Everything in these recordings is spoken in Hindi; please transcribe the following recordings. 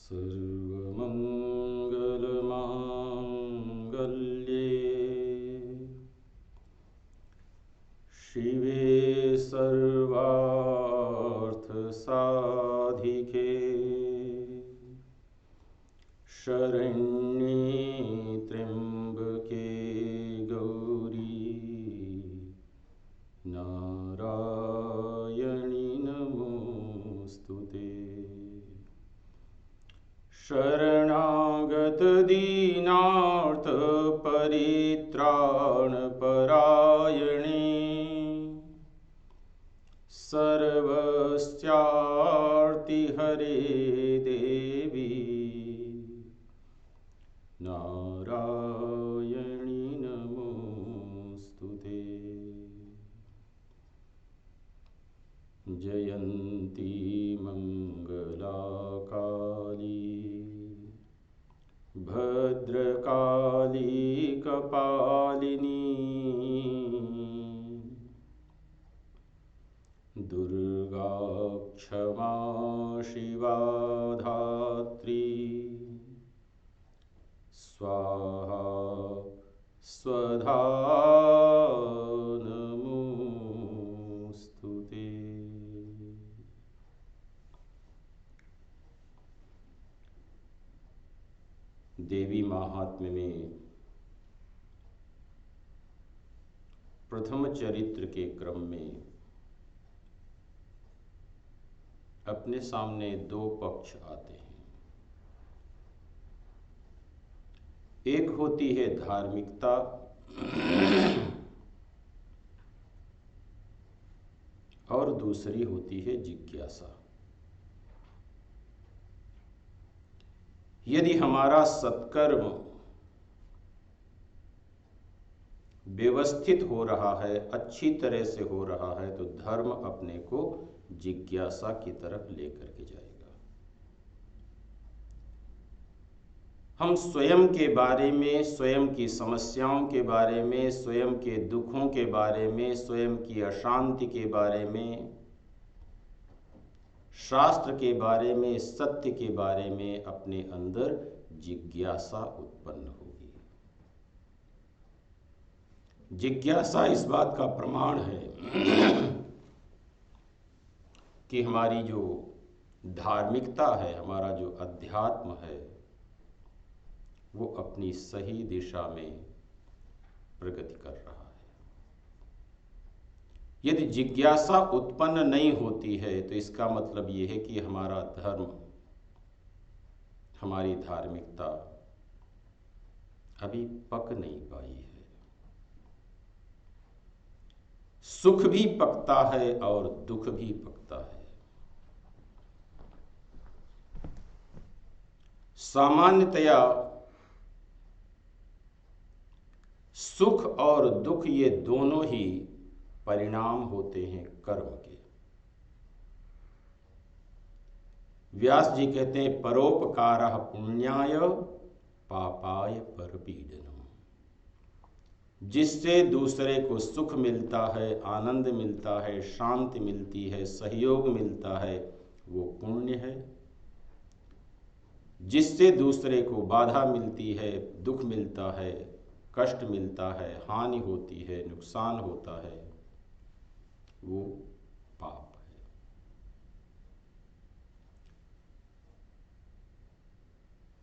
सर्वमङ्गलमाङ्गल्ये शिवे सर्वार्थसाधिके शरण्ये त्र्यम्बके गौरी नारायणि नमोऽस्तुते। शरणागत दीनार्थ परित्राण परायणे सर्वस्यार्ति हरे देवी नारायणि नमोऽस्तुते। जयन्ती मंगला काली भद्रकाली कपालिनी दुर्गा क्षमा शिवा धात्री स्वाहा स्वधा नमोस्तुते। देवी महात्म्य में प्रथम चरित्र के क्रम में अपने सामने दो पक्ष आते हैं। एक होती है धार्मिकता और दूसरी होती है जिज्ञासा। यदि हमारा सत्कर्म व्यवस्थित हो रहा है, अच्छी तरह से हो रहा है, तो धर्म अपने को जिज्ञासा की तरफ लेकर के जाएगा। हम स्वयं के बारे में, स्वयं की समस्याओं के बारे में, स्वयं के दुखों के बारे में, स्वयं की अशांति के बारे में, शास्त्र के बारे में, सत्य के बारे में अपने अंदर जिज्ञासा उत्पन्न होगी। जिज्ञासा इस बात का प्रमाण है कि हमारी जो धार्मिकता है, हमारा जो अध्यात्म है, वो अपनी सही दिशा में प्रगति कर रहा है। यदि जिज्ञासा उत्पन्न नहीं होती है तो इसका मतलब ये है कि हमारा धर्म, हमारी धार्मिकता अभी पक नहीं पाई है। सुख भी पकता है और दुख भी पकता है। सामान्यतया सुख और दुख ये दोनों ही परिणाम होते हैं कर्म के। व्यास जी कहते हैं परोपकारः पुण्याय पापाय परपीडनम्। जिससे दूसरे को सुख मिलता है, आनंद मिलता है, शांति मिलती है, सहयोग मिलता है, वो पुण्य है। जिससे दूसरे को बाधा मिलती है, दुख मिलता है, कष्ट मिलता है, हानि होती है, नुकसान होता है, वो पाप है।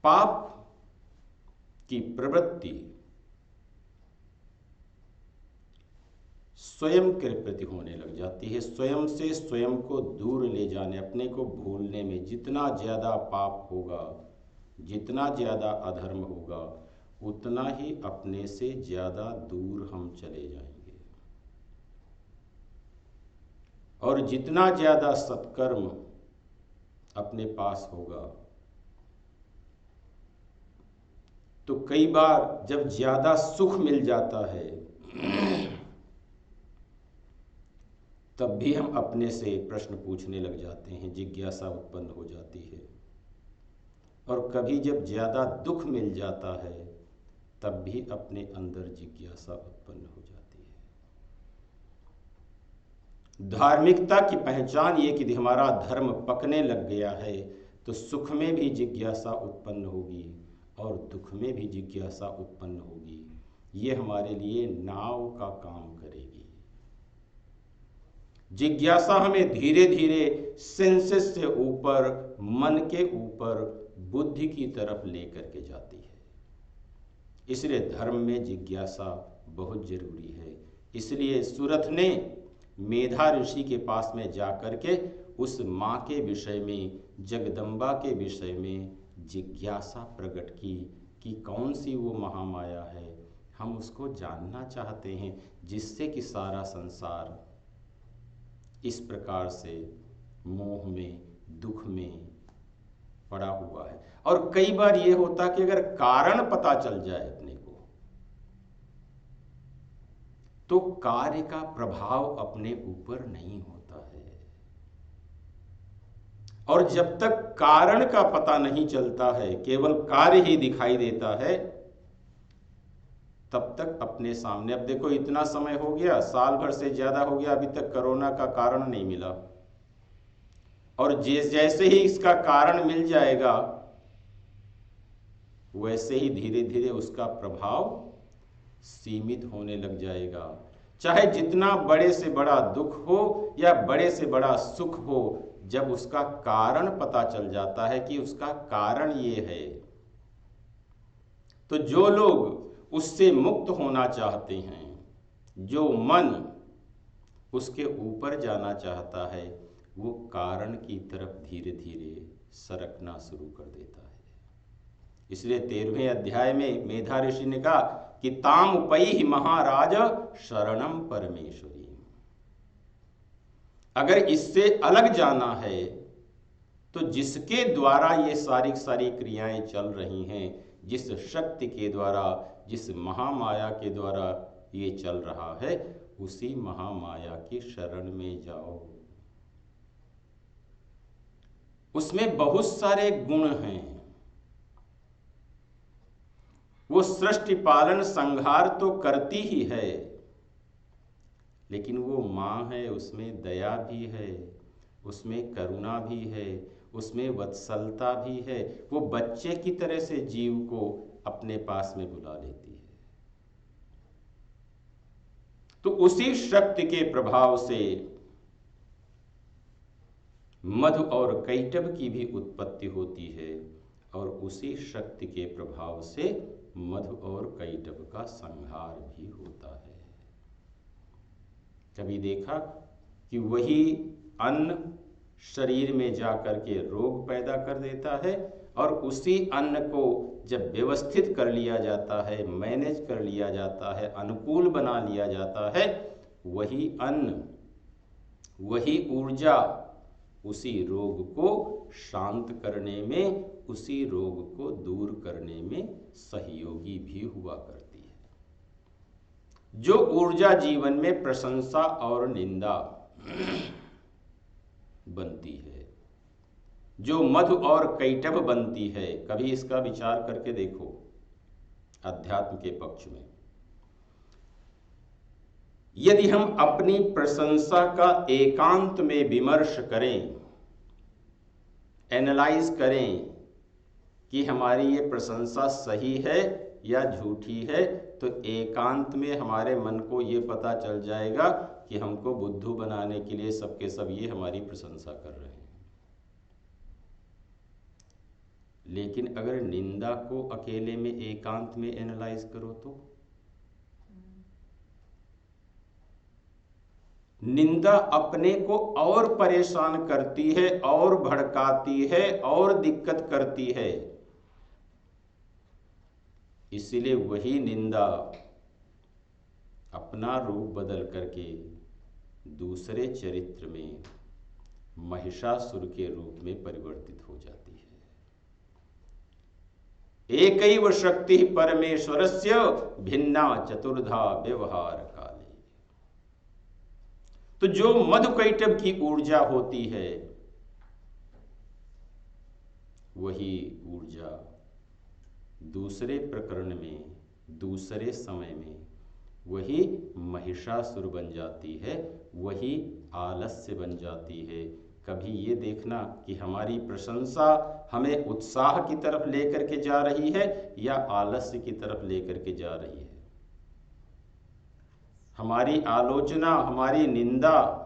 पाप की प्रवृत्ति स्वयं के प्रति होने लग जाती है। स्वयं से स्वयं को दूर ले जाने, अपने को भूलने में जितना ज्यादा पाप होगा, जितना ज्यादा अधर्म होगा, उतना ही अपने से ज्यादा दूर हम चले जाएंगे। और जितना ज्यादा सत्कर्म अपने पास होगा, तो कई बार जब ज्यादा सुख मिल जाता है तब भी हम अपने से प्रश्न पूछने लग जाते हैं, जिज्ञासा उत्पन्न हो जाती है। और कभी जब ज्यादा दुख मिल जाता है तब भी अपने अंदर जिज्ञासा उत्पन्न हो जाती है। धार्मिकता की पहचान ये कि हमारा धर्म पकने लग गया है, तो सुख में भी जिज्ञासा उत्पन्न होगी और दुख में भी जिज्ञासा उत्पन्न होगी। ये हमारे लिए नाव का काम करेगी। जिज्ञासा हमें धीरे धीरे सेंसेस से ऊपर, मन के ऊपर, बुद्धि की तरफ लेकर के जाती है। इसलिए धर्म में जिज्ञासा बहुत जरूरी है। इसलिए सुरथ ने मेधा ऋषि के पास में जाकर के उस माँ के विषय में, जगदम्बा के विषय में जिज्ञासा प्रकट की कि कौन सी वो महामाया है, हम उसको जानना चाहते हैं, जिससे कि सारा संसार इस प्रकार से मोह में, दुख में पड़ा हुआ है। और कई बार ये होता कि अगर कारण पता चल जाए अपने को, तो कार्य का प्रभाव अपने ऊपर नहीं होता है। और जब तक कारण का पता नहीं चलता है, केवल कार्य ही दिखाई देता है, तब तक अपने सामने, अब देखो इतना समय हो गया, साल भर से ज्यादा हो गया, अभी तक कोरोना का कारण नहीं मिला। और जैसे ही इसका कारण मिल जाएगा, वैसे ही धीरे धीरे उसका प्रभाव सीमित होने लग जाएगा। चाहे जितना बड़े से बड़ा दुख हो या बड़े से बड़ा सुख हो, जब उसका कारण पता चल जाता है कि उसका कारण ये है, तो जो लोग उससे मुक्त होना चाहते हैं, जो मन उसके ऊपर जाना चाहता है, वो कारण की तरफ धीरे धीरे सरकना शुरू कर देता है। इसलिए 13वें अध्याय में मेधा ऋषि ने कहा कि ताम उपैहि महाराज शरणम परमेश्वरी। अगर इससे अलग जाना है, तो जिसके द्वारा ये सारी क्रियाएं चल रही हैं, जिस शक्ति के द्वारा, जिस महामाया के द्वारा ये चल रहा है, उसी महामाया की शरण में जाओ। उसमें बहुत सारे गुण हैं। वो सृष्टि पालन संहार तो करती ही है, लेकिन वो माँ है, उसमें दया भी है, उसमें करुणा भी है, उसमें वत्सलता भी है। वो बच्चे की तरह से जीव को अपने पास में बुला लेती है। तो उसी शक्ति के प्रभाव से मधु और कैटभ की भी उत्पत्ति होती है, और उसी शक्ति के प्रभाव से मधु और कैटभ का संहार भी होता है। कभी देखा कि वही अन्न शरीर में जाकर के रोग पैदा कर देता है, और उसी अन्न को जब व्यवस्थित कर लिया जाता है, मैनेज कर लिया जाता है, अनुकूल बना लिया जाता है, वही अन्न, वही ऊर्जा उसी रोग को शांत करने में, उसी रोग को दूर करने में सहयोगी भी हुआ करती है। जो ऊर्जा जीवन में प्रशंसा और निंदा बनती है, जो मधु और कैटभ बनती है, कभी इसका विचार करके देखो अध्यात्म के पक्ष में। यदि हम अपनी प्रशंसा का एकांत में विमर्श करें, एनालाइज करें कि हमारी ये प्रशंसा सही है या झूठी है, तो एकांत में हमारे मन को ये पता चल जाएगा कि हमको बुद्धू बनाने के लिए सबके सब ये हमारी प्रशंसा कर रहे हैं। लेकिन अगर निंदा को अकेले में एकांत में एनालाइज करो, तो निंदा अपने को और परेशान करती है, और भड़काती है, और दिक्कत करती है। इसलिए वही निंदा अपना रूप बदल करके दूसरे चरित्र में महिषासुर के रूप में परिवर्तित हो जाती है। एकैव शक्ति परमेश्वरस्य भिन्ना चतुर्धा व्यवहार काले। तो जो मधुकैटभ की ऊर्जा होती है, वही ऊर्जा दूसरे प्रकरण में, दूसरे समय में वही महिषासुर बन जाती है, वही आलस्य बन जाती है, कभी ये देखना कि हमारी प्रशंसा हमें उत्साह की तरफ लेकर के जा रही है या आलस्य की तरफ लेकर के जा रही है। हमारी आलोचना, हमारी निंदा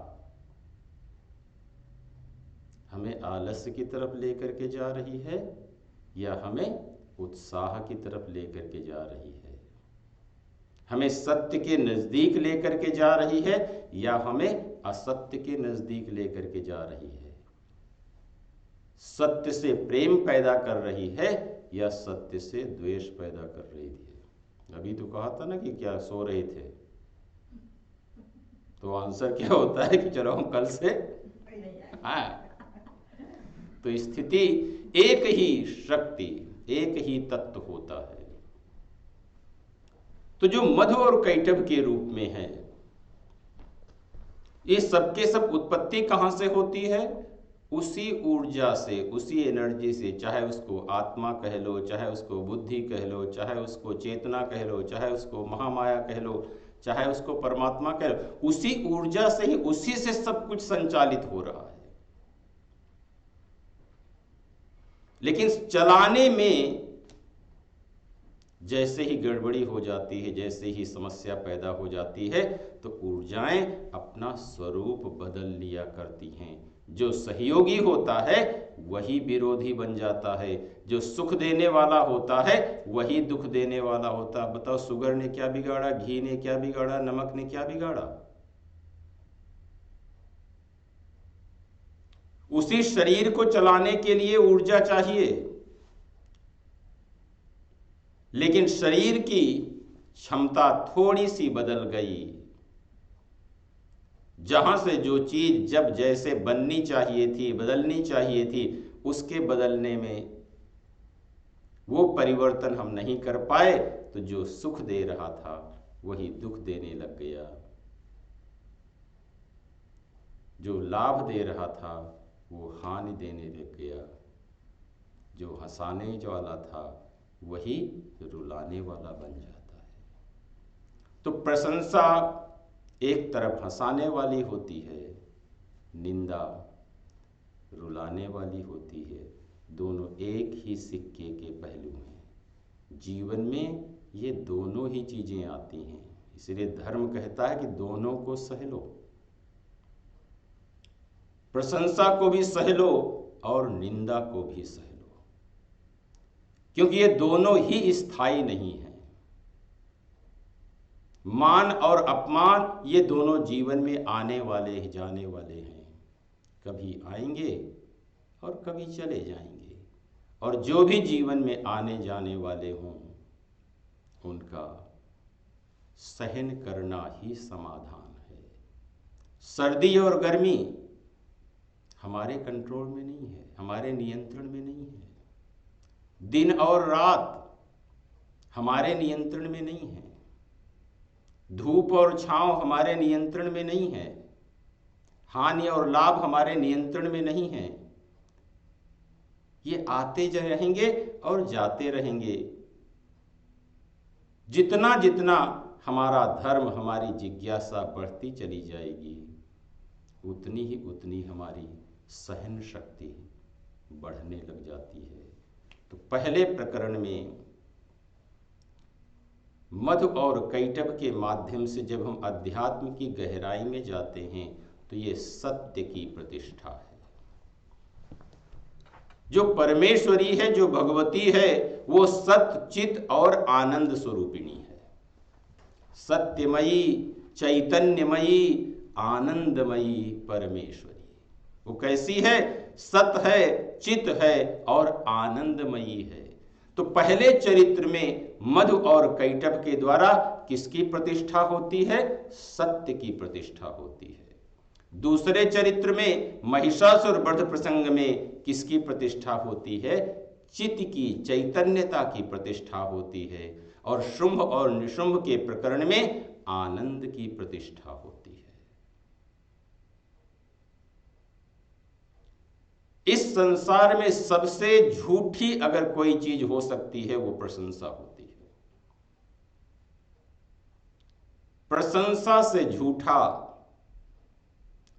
हमें आलस्य की तरफ लेकर के जा रही है या हमें उत्साह की तरफ लेकर के जा रही है। हमें सत्य के नजदीक लेकर के जा रही है या हमें असत्य के नजदीक लेकर के जा रही है। सत्य से प्रेम पैदा कर रही है या सत्य से द्वेष पैदा कर रही है। अभी तो कहा था ना कि क्या सो रहे थे, तो आंसर क्या होता है कि चलो हम कल से तो स्थिति एक ही शक्ति, एक ही तत्व होता है। तो जो मधु और कैटभ के रूप में है, ये सबके सब उत्पत्ति कहां से होती है? उसी ऊर्जा से, उसी एनर्जी से, चाहे उसको आत्मा कह लो, चाहे उसको बुद्धि कह लो, चाहे उसको चेतना कह लो, चाहे उसको महामाया कह लो, चाहे उसको परमात्मा कह लो, उसी ऊर्जा से ही, उसी से सब कुछ संचालित हो रहा है। लेकिन चलाने में जैसे ही गड़बड़ी हो जाती है, जैसे ही समस्या पैदा हो जाती है, तो ऊर्जाएं अपना स्वरूप बदल लिया करती हैं। जो सहयोगी होता है वही विरोधी बन जाता है, जो सुख देने वाला होता है वही दुख देने वाला होता है। बताओ, शुगर ने क्या बिगाड़ा, घी ने क्या बिगाड़ा, नमक ने क्या बिगाड़ा? उसी शरीर को चलाने के लिए ऊर्जा चाहिए, लेकिन शरीर की क्षमता थोड़ी सी बदल गई। जहां से जो चीज जब जैसे बननी चाहिए थी, बदलनी चाहिए थी, उसके बदलने में वो परिवर्तन हम नहीं कर पाए, तो जो सुख दे रहा था वही दुख देने लग गया, जो लाभ दे रहा था वो हानि देने लग गया, जो हंसाने वाला था वही रुलाने वाला बन जाता है। तो प्रशंसा एक तरफ हंसाने वाली होती है, निंदा रुलाने वाली होती है। दोनों एक ही सिक्के के पहलू हैं। जीवन में ये दोनों ही चीजें आती हैं, इसलिए धर्म कहता है कि दोनों को सह लो। प्रशंसा को भी सह लो और निंदा को भी सह लो, क्योंकि ये दोनों ही स्थायी नहीं है। मान और अपमान ये दोनों जीवन में आने वाले जाने वाले हैं, कभी आएंगे और कभी चले जाएंगे। और जो भी जीवन में आने जाने वाले हों उनका सहन करना ही समाधान है। सर्दी और गर्मी हमारे कंट्रोल में नहीं है, हमारे नियंत्रण में नहीं है। दिन और रात हमारे नियंत्रण में नहीं है। धूप और छांव हमारे नियंत्रण में नहीं है। हानि और लाभ हमारे नियंत्रण में नहीं है। ये आते रहेंगे और जाते रहेंगे। जितना जितना हमारा धर्म, हमारी जिज्ञासा बढ़ती चली जाएगी, उतनी हमारी सहन शक्ति बढ़ने लग जाती है। तो पहले प्रकरण में मधु और कैटभ के माध्यम से जब हम अध्यात्म की गहराई में जाते हैं तो ये सत्य की प्रतिष्ठा है। जो परमेश्वरी है, जो भगवती है, वो सत्य, चित और आनंद स्वरूपिणी है। सत्यमयी, चैतन्यमयी, आनंदमयी परमेश्वरी। वो कैसी है? सत है, चित है और आनंदमयी है। तो पहले चरित्र में मधु और कैटभ के द्वारा किसकी प्रतिष्ठा होती है? सत्य की प्रतिष्ठा होती है। दूसरे चरित्र में महिषासुर वध प्रसंग में किसकी प्रतिष्ठा होती है? चित की, चैतन्यता की प्रतिष्ठा होती है। और शुंभ और निशुंभ के प्रकरण में आनंद की प्रतिष्ठा होती है। इस संसार में सबसे झूठी अगर कोई चीज हो सकती है वो प्रशंसा होती है। प्रशंसा से झूठा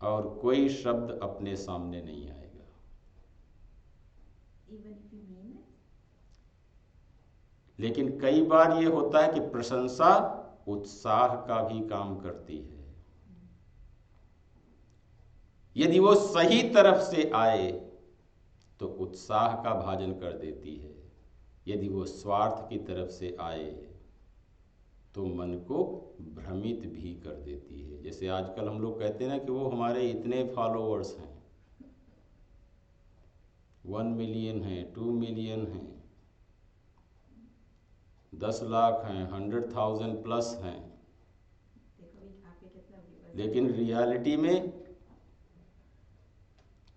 और कोई शब्द अपने सामने नहीं आएगा। लेकिन कई बार ये होता है कि प्रशंसा उत्साह का भी काम करती है। यदि वो सही तरफ से आए तो उत्साह का भाजन कर देती है, यदि वो स्वार्थ की तरफ से आए तो मन को भ्रमित भी कर देती है। जैसे आजकल हम लोग कहते हैं ना कि वो हमारे इतने फॉलोअर्स हैं, 1 मिलियन हैं, 2 मिलियन हैं, 10 लाख हैं, 100,000 प्लस हैं, लेकिन रियलिटी में,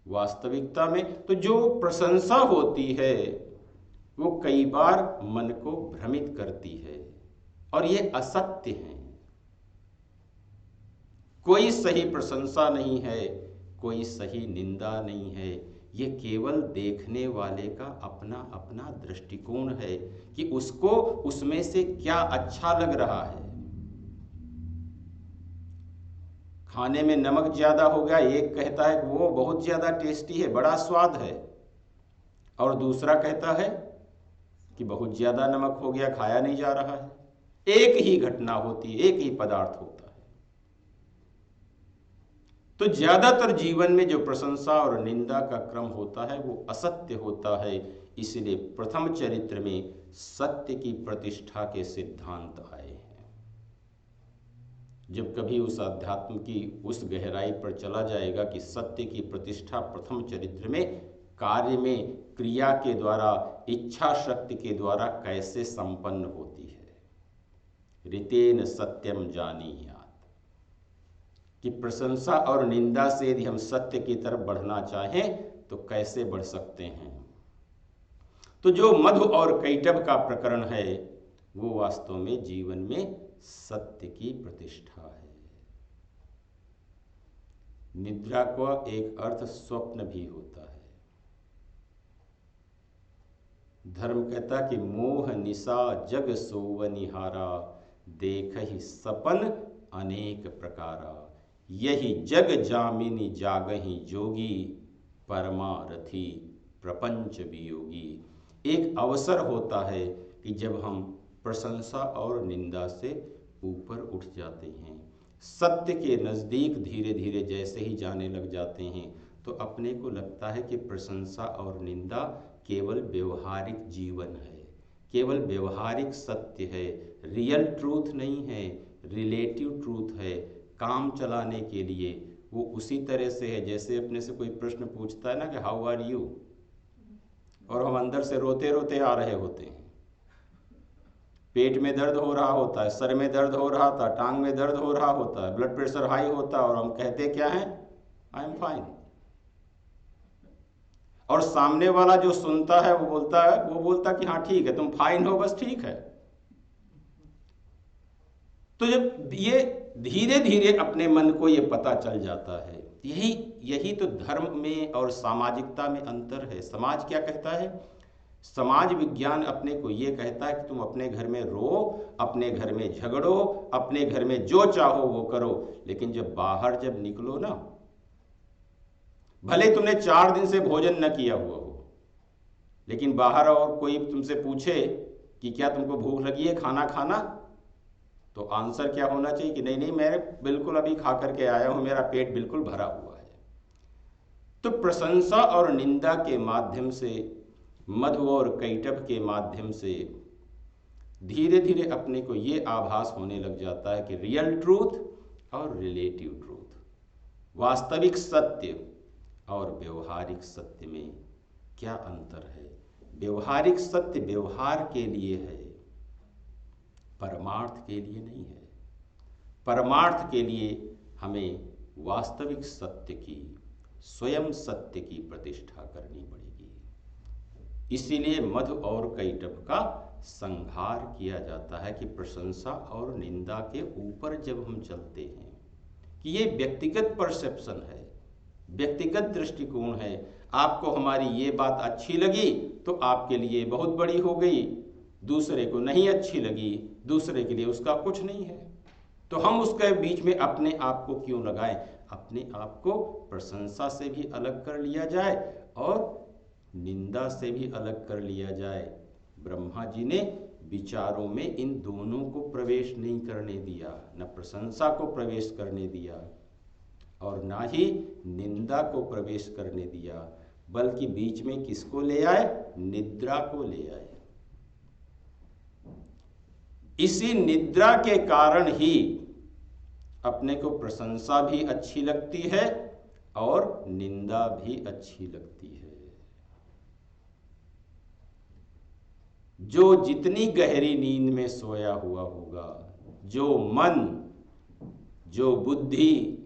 वास्तविकता में तो जो प्रशंसा होती है वो कई बार मन को भ्रमित करती है और ये असत्य है। कोई सही प्रशंसा नहीं है, कोई सही निंदा नहीं है, ये केवल देखने वाले का अपना अपना दृष्टिकोण है कि उसको उसमें से क्या अच्छा लग रहा है। खाने में नमक ज्यादा हो गया, एक कहता है कि वो बहुत ज्यादा टेस्टी है, बड़ा स्वाद है, और दूसरा कहता है कि बहुत ज्यादा नमक हो गया, खाया नहीं जा रहा है। एक ही घटना होती है, एक ही पदार्थ होता है। तो ज्यादातर जीवन में जो प्रशंसा और निंदा का क्रम होता है वो असत्य होता है। इसलिए प्रथम चरित्र में सत्य की प्रतिष्ठा के सिद्धांत आए हैं। जब कभी उस अध्यात्म की उस गहराई पर चला जाएगा कि सत्य की प्रतिष्ठा प्रथम चरित्र में कार्य में क्रिया के द्वारा, इच्छा शक्ति के द्वारा कैसे संपन्न होती है। ऋतेन सत्यम जानीयात, कि प्रशंसा और निंदा से यदि हम सत्य की तरफ बढ़ना चाहें तो कैसे बढ़ सकते हैं। तो जो मधु और कैटभ का प्रकरण है वो वास्तव में जीवन में सत्य की प्रतिष्ठा है। निद्रा का एक अर्थ स्वप्न भी होता है। धर्म कहता कि मोह निशा जग सोवनिहारा, देखहि सपन अनेक प्रकारा, यही जग जामिनी जागहि जोगी, परमारथी प्रपंच वियोगी। एक अवसर होता है कि जब हम प्रशंसा और निंदा से ऊपर उठ जाते हैं, सत्य के नज़दीक धीरे धीरे जैसे ही जाने लग जाते हैं तो अपने को लगता है कि प्रशंसा और निंदा केवल व्यवहारिक जीवन है, केवल व्यवहारिक सत्य है, रियल ट्रूथ नहीं है, रिलेटिव ट्रूथ है, काम चलाने के लिए। वो उसी तरह से है जैसे अपने से कोई प्रश्न पूछता है ना कि हाउ आर यू, और हम अंदर से रोते रोते आ रहे होते हैं। पेट में दर्द हो रहा होता है, सर में दर्द हो रहा था, टांग में दर्द हो रहा होता है, ब्लड प्रेशर हाई होता है, और हम कहते क्या हैं, आई एम फाइन। और सामने वाला जो सुनता है वो बोलता कि हाँ ठीक है, तुम फाइन हो, बस ठीक है। तो जब ये धीरे धीरे अपने मन को ये पता चल जाता है, यही तो धर्म में और सामाजिकता में अंतर है। समाज क्या कहता है, समाज विज्ञान अपने को ये कहता है कि तुम अपने घर में रो, अपने घर में झगड़ो, अपने घर में जो चाहो वो करो, लेकिन जब बाहर जब निकलो ना, भले तुमने 4 दिन से भोजन न किया हुआ हो, लेकिन बाहर और कोई तुमसे पूछे कि क्या तुमको भूख लगी है, खाना खाना, तो आंसर क्या होना चाहिए कि नहीं नहीं, मैं बिल्कुल अभी खा करके आया हूं, मेरा पेट बिल्कुल भरा हुआ है। तो प्रशंसा और निंदा के माध्यम से, मधु और कैटभ के माध्यम से धीरे धीरे अपने को ये आभास होने लग जाता है कि रियल ट्रूथ और रिलेटिव ट्रूथ, वास्तविक सत्य और व्यवहारिक सत्य में क्या अंतर है। व्यवहारिक सत्य व्यवहार के लिए है, परमार्थ के लिए नहीं है। परमार्थ के लिए हमें वास्तविक सत्य की, स्वयं सत्य की प्रतिष्ठा करनी पड़ेगी। इसीलिए मधु और कैटभ का संहार किया जाता है कि प्रशंसा और निंदा के ऊपर जब हम चलते हैं, कि ये व्यक्तिगत परसेप्शन है, व्यक्तिगत दृष्टिकोण है। आपको हमारी ये बात अच्छी लगी तो आपके लिए बहुत बड़ी हो गई, दूसरे को नहीं अच्छी लगी, दूसरे के लिए उसका कुछ नहीं है। तो हम उसके बीच में अपने आप को क्यों लगाएं। अपने आप को प्रशंसा से भी अलग कर लिया जाए और निंदा से भी अलग कर लिया जाए। ब्रह्मा जी ने विचारों में इन दोनों को प्रवेश नहीं करने दिया, न प्रशंसा को प्रवेश करने दिया और ना ही निंदा को प्रवेश करने दिया, बल्कि बीच में किसको ले आए? निद्रा को ले आए। इसी निद्रा के कारण ही अपने को प्रशंसा भी अच्छी लगती है और निंदा भी अच्छी लगती है। जो जितनी गहरी नींद में सोया हुआ होगा, जो मन, जो बुद्धि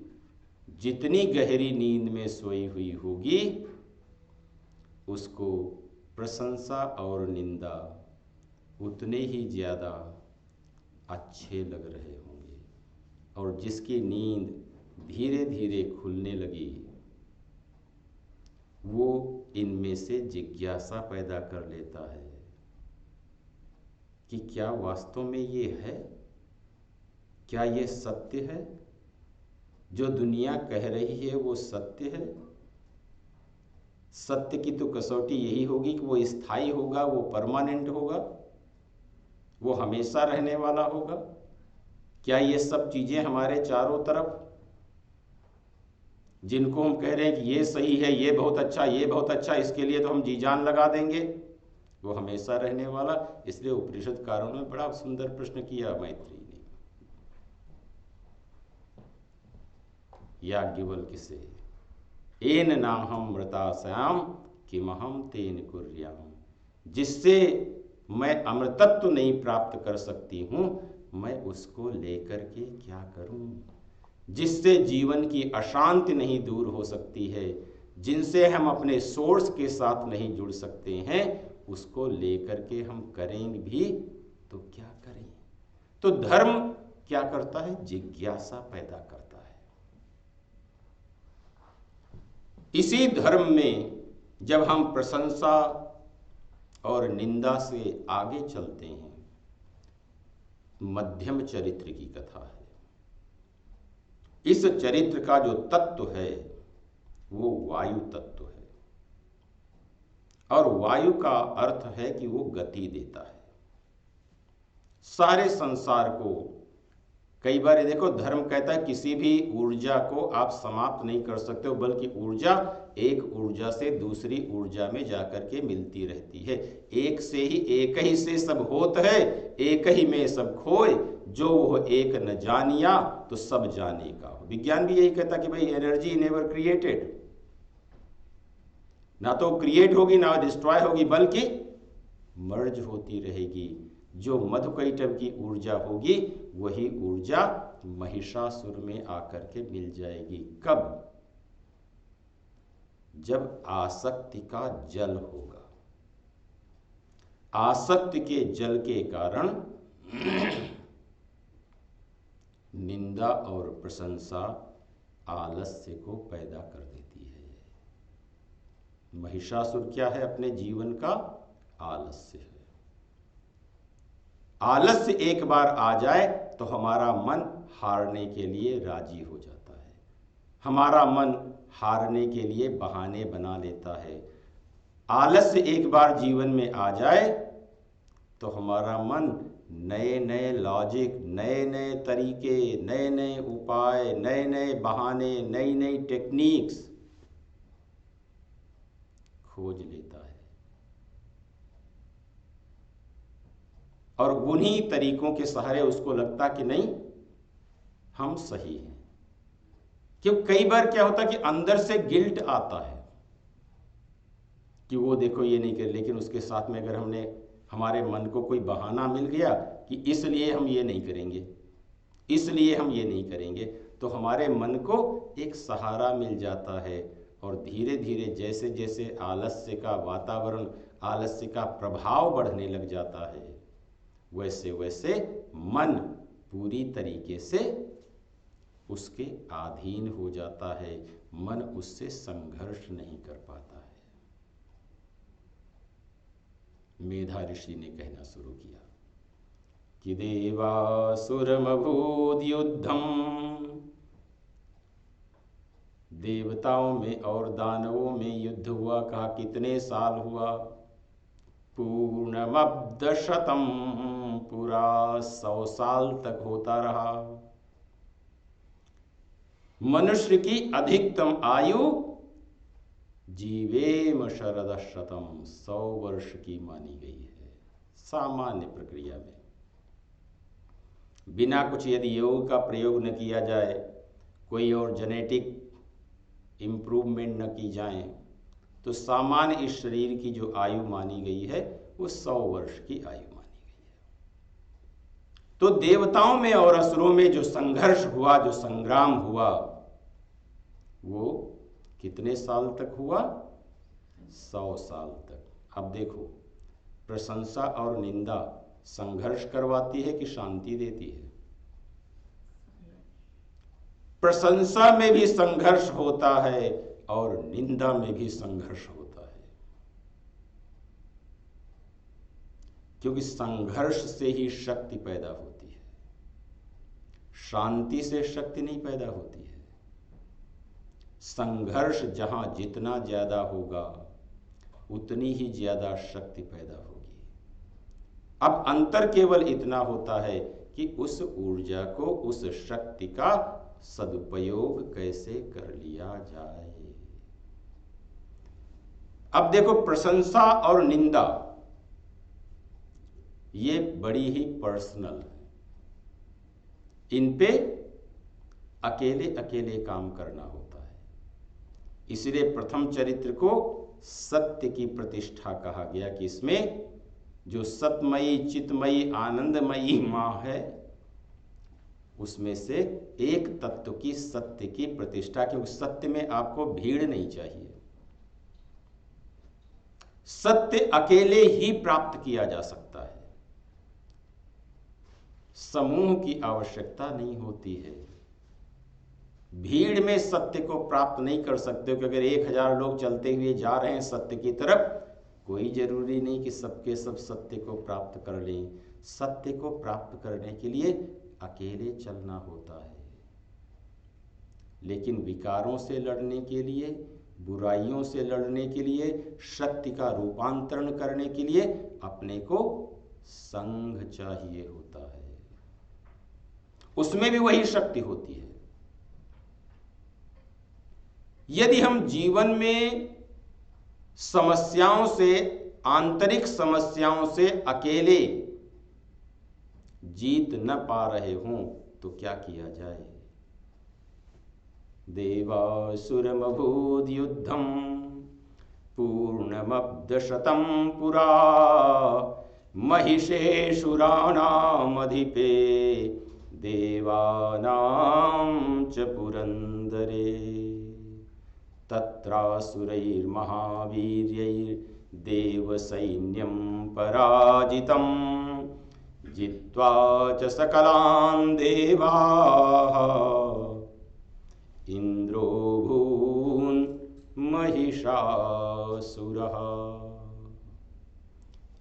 जितनी गहरी नींद में सोई हुई होगी, उसको प्रशंसा और निंदा उतने ही ज़्यादा अच्छे लग रहे होंगे। और जिसकी नींद धीरे धीरे खुलने लगी, वो इनमें से जिज्ञासा पैदा कर लेता है कि क्या वास्तव में ये है? क्या ये सत्य है? जो दुनिया कह रही है वो सत्य है? सत्य की तो कसौटी यही होगी कि वो स्थायी होगा, वो परमानेंट होगा, वो हमेशा रहने वाला होगा। क्या ये सब चीजें हमारे चारों तरफ, जिनको हम कह रहे हैं कि ये सही है, ये बहुत अच्छा, ये बहुत अच्छा, इसके लिए तो हम जी जान लगा देंगे, वो हमेशा रहने वाला? इसलिए उपनिषदकारों ने बड़ा सुंदर प्रश्न किया मैत्री ने याज्ञवल्क्य से, एन नाहम मृतास्याम किमहम तेन कुर्याम। जिससे मैं अमृतत्व नहीं प्राप्त कर सकती हूँ, मैं उसको लेकर के क्या करूँ? जिससे जीवन की अशांति नहीं दूर हो सकती है, जिनसे हम अपने सोर्स के साथ नहीं जुड़ सकते हैं, उसको लेकर के हम करेंगे भी तो क्या करें? तो धर्म क्या करता है? जिज्ञासा पैदा करता है। इसी धर्म में जब हम प्रशंसा और निंदा से आगे चलते हैं, मध्यम चरित्र की कथा है। इस चरित्र का जो तत्व है वो वायु तत्व है, और वायु का अर्थ है कि वो गति देता है सारे संसार को। कई बार ये देखो, धर्म कहता है किसी भी ऊर्जा को आप समाप्त नहीं कर सकते हो, बल्कि ऊर्जा एक ऊर्जा से दूसरी ऊर्जा में जाकर के मिलती रहती है। एक से ही, एक ही से सब होत है, एक ही में सब खोए, जो वो एक न जानिया तो सब जाने का हो। विज्ञान भी यही कहता कि भाई एनर्जी नेवर क्रिएटेड, ना तो क्रिएट होगी ना डिस्ट्रॉय होगी, बल्कि मर्ज होती रहेगी। जो मधुकैटभ की ऊर्जा होगी वही ऊर्जा महिषासुर में आकर के मिल जाएगी। कब? जब आसक्ति का जल होगा। आसक्ति के जल के कारण निंदा और प्रशंसा आलस्य को पैदा कर देती है। महिषासुर क्या है? अपने जीवन का आलस्य है। आलस्य एक बार आ जाए तो हमारा मन हारने के लिए राजी हो जाता है, हमारा मन हारने के लिए बहाने बना लेता है। आलस्य एक बार जीवन में आ जाए तो हमारा मन नए नए लॉजिक, नए नए तरीके, नए नए उपाय, नए नए बहाने, नई नई टेक्निक्स खोज लेता है, और उन्हीं तरीकों के सहारे उसको लगता कि नहीं हम सही हैं। क्यों? कई बार क्या होता कि अंदर से गिल्ट आता है कि वो देखो ये नहीं कर, लेकिन उसके साथ में अगर हमने, हमारे मन को कोई बहाना मिल गया कि इसलिए हम ये नहीं करेंगे, इसलिए हम ये नहीं करेंगे, तो हमारे मन को एक सहारा मिल जाता है। और धीरे धीरे जैसे जैसे आलस्य का वातावरण, आलस्य का प्रभाव बढ़ने लग जाता है, वैसे वैसे मन पूरी तरीके से उसके अधीन हो जाता है, मन उससे संघर्ष नहीं कर पाता है। मेधा ऋषि ने कहना शुरू किया कि देवासुरमभूद्युद्धम् देवताओं में और दानवों में युद्ध हुआ, कहा कितने साल हुआ? पूर्णमब्दशतम, पूरा 100 साल तक होता रहा। मनुष्य की अधिकतम आयु जीवेम शरदशतम, 100 वर्ष की मानी गई है सामान्य प्रक्रिया में। बिना कुछ यदि योग का प्रयोग न किया जाए, कोई और जेनेटिक इम्प्रूवमेंट न की जाए, तो सामान्य इस शरीर की जो आयु मानी गई है वो 100 वर्ष की आयु मानी गई है। तो देवताओं में और असुरों में जो संघर्ष हुआ, जो संग्राम हुआ, वो कितने साल तक हुआ? 100 साल तक। अब देखो, प्रशंसा और निंदा संघर्ष करवाती है कि शांति देती है? प्रशंसा में भी संघर्ष होता है और निंदा में भी संघर्ष होता है, क्योंकि संघर्ष से ही शक्ति पैदा होती है, शांति से शक्ति नहीं पैदा होती है। संघर्ष जहां जितना ज्यादा होगा उतनी ही ज्यादा शक्ति पैदा होगी। अब अंतर केवल इतना होता है कि उस ऊर्जा को, उस शक्ति का सदुपयोग कैसे कर लिया जाए। अब देखो, प्रशंसा और निंदा ये बड़ी ही पर्सनल है, इन पे अकेले अकेले काम करना होता है। इसलिए प्रथम चरित्र को सत्य की प्रतिष्ठा कहा गया कि इसमें जो सतमयी, चितमयी, आनंदमयी मां है, उसमें से एक तत्व की, सत्य की प्रतिष्ठा, क्योंकि सत्य में आपको भीड़ नहीं चाहिए। सत्य अकेले ही प्राप्त किया जा सकता है, समूह की आवश्यकता नहीं होती है। भीड़ में सत्य को प्राप्त नहीं कर सकते, क्योंकि अगर 1000 लोग चलते हुए जा रहे हैं सत्य की तरफ, कोई जरूरी नहीं कि सबके सब सत्य को प्राप्त कर लें। सत्य को प्राप्त करने के लिए अकेले चलना होता है, लेकिन विकारों से लड़ने के लिए, बुराइयों से लड़ने के लिए, शक्ति का रूपांतरण करने के लिए अपने को संघ चाहिए होता है। उसमें भी वही शक्ति होती है। यदि हम जीवन में समस्याओं से, आंतरिक समस्याओं से अकेले जीत न पा रहे हों तो क्या किया जाए? देवासुरमभूद युद्धम पूर्णमब्दशतम पुरा महिषेषुराणामधिपे देवानां च पुरंदरे तत्रासुरैर्महावीर्यैर्देवसैन्यं पराजितं जित्वा च सकलान् देवाः इंद्रोऽभून् महिषासुरः।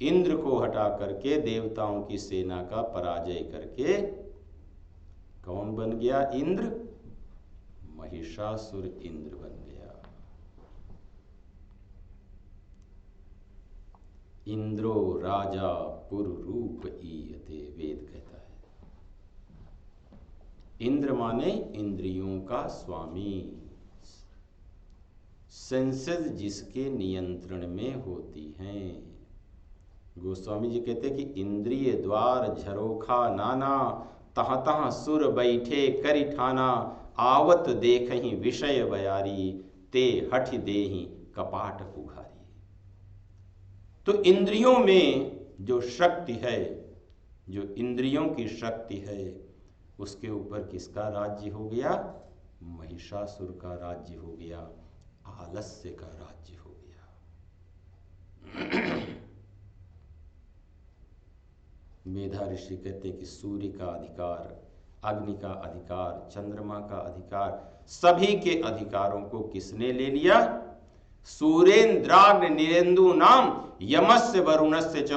इंद्र को हटा करके, देवताओं की सेना का पराजय करके कौन बन गया? इंद्र। महिषासुर इंद्र बन गया। इंद्रो राजा पुरुरूप ईयते, वेद कहता है। इंद्र माने इंद्रियों का स्वामी, सेंसेस जिसके नियंत्रण में होती हैं। गोस्वामी जी कहते हैं कि इंद्रिय द्वार झरोखा नाना, तहाँ तहाँ सुर बैठे करि ठाना, आवत देखहि विषय बयारी, ते हठ देहि कपाट उघारी। तो इंद्रियों में जो शक्ति है, जो इंद्रियों की शक्ति है, उसके ऊपर किसका राज्य हो गया? महिषासुर का राज्य हो गया, आलस्य का राज्य हो गया। मेधा ऋषि कहते हैं कि सूर्य का अधिकार, अग्नि का अधिकार, चंद्रमा का अधिकार, सभी के अधिकारों को किसने ले लिया? सूरेन्द्राग्नि निरेंदु नाम यमस्य वरुणस्य च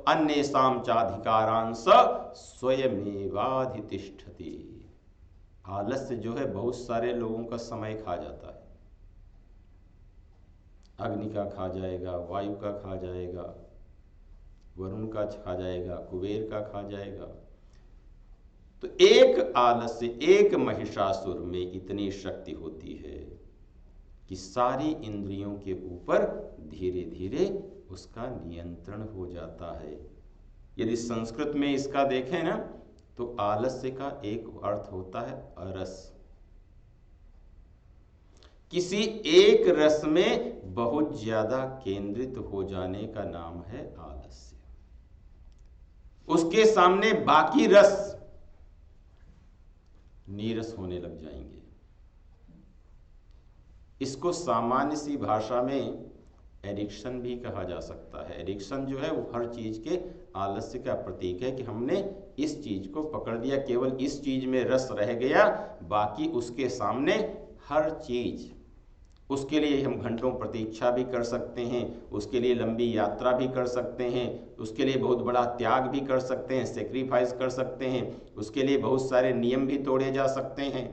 अन्येषां चाधिकारांश स्वयमेवाधितिष्ठति। आलस्य जो है बहुत सारे लोगों का समय खा जाता है। अग्नि का खा जाएगा, वायु का खा जाएगा, वरुण का खा जाएगा, कुबेर का खा जाएगा। तो एक आलस्य, एक महिषासुर में इतनी शक्ति होती है कि सारी इंद्रियों के ऊपर धीरे धीरे उसका नियंत्रण हो जाता है। यदि संस्कृत में इसका देखें ना, तो आलस्य का एक अर्थ होता है अरस। किसी एक रस में बहुत ज्यादा केंद्रित हो जाने का नाम है आलस्य। उसके सामने बाकी रस नीरस होने लग जाएंगे। इसको सामान्य सी भाषा में एडिक्शन भी कहा जा सकता है। एडिक्शन जो है वो हर चीज के आलस्य का प्रतीक है कि हमने इस चीज को पकड़ लिया, केवल इस चीज में रस रह गया, बाकी उसके सामने हर चीज। उसके लिए हम घंटों प्रतीक्षा भी कर सकते हैं, उसके लिए लंबी यात्रा भी कर सकते हैं, उसके लिए बहुत बड़ा त्याग भी कर सकते हैं, सेक्रीफाइस कर सकते हैं, उसके लिए बहुत सारे नियम भी तोड़े जा सकते हैं।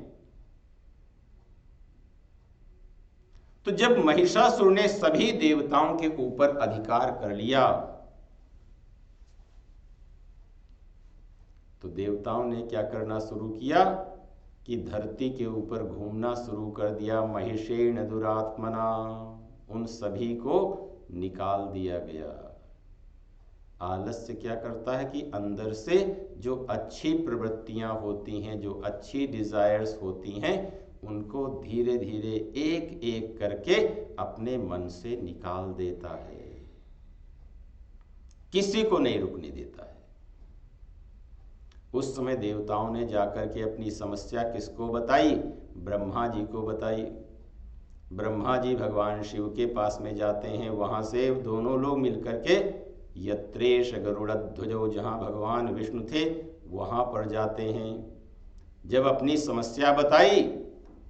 तो जब महिषासुर ने सभी देवताओं के ऊपर अधिकार कर लिया, तो देवताओं ने क्या करना शुरू किया कि धरती के ऊपर घूमना शुरू कर दिया। महिषेण दुरात्मना, उन सभी को निकाल दिया गया। आलस्य क्या करता है कि अंदर से जो अच्छी प्रवृत्तियां होती हैं, जो अच्छी डिजायर्स होती हैं, उनको धीरे धीरे एक एक करके अपने मन से निकाल देता है, किसी को नहीं रुकने देता है। उस समय देवताओं ने जाकर के अपनी समस्या किसको बताई? ब्रह्मा जी को बताई। ब्रह्मा जी भगवान शिव के पास में जाते हैं, वहां से दोनों लोग मिलकर के यत्रेश गरुड़ध्वजो, जहां भगवान विष्णु थे वहां पर जाते हैं। जब अपनी समस्या बताई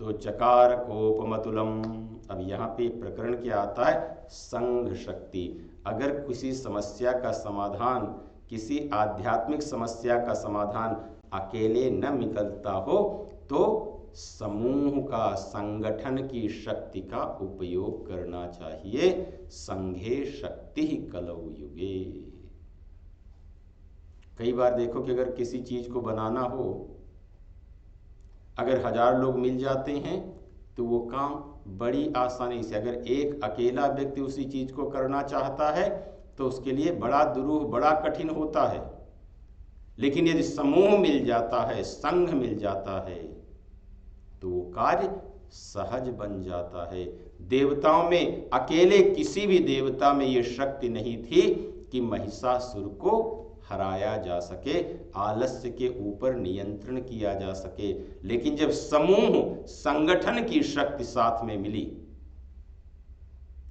तो चकार कोपमतुलम। अब यहाँ पे प्रकरण क्या आता है? संघ शक्ति। अगर किसी समस्या का समाधान, किसी आध्यात्मिक समस्या का समाधान अकेले न निकलता हो तो समूह का, संगठन की शक्ति का उपयोग करना चाहिए। संघे शक्ति कलौ युगे। कई बार देखो कि अगर किसी चीज को बनाना हो, अगर 1000 लोग मिल जाते हैं तो वो काम बड़ी आसानी से, अगर एक अकेला व्यक्ति उसी चीज को करना चाहता है तो उसके लिए बड़ा दुरूह, बड़ा कठिन होता है। लेकिन यदि समूह मिल जाता है, संघ मिल जाता है, तो वो कार्य सहज बन जाता है। देवताओं में अकेले किसी भी देवता में ये शक्ति नहीं थी कि महिषासुर को हराया जा सके, आलस्य के ऊपर नियंत्रण किया जा सके। लेकिन जब समूह, संगठन की शक्ति साथ में मिली,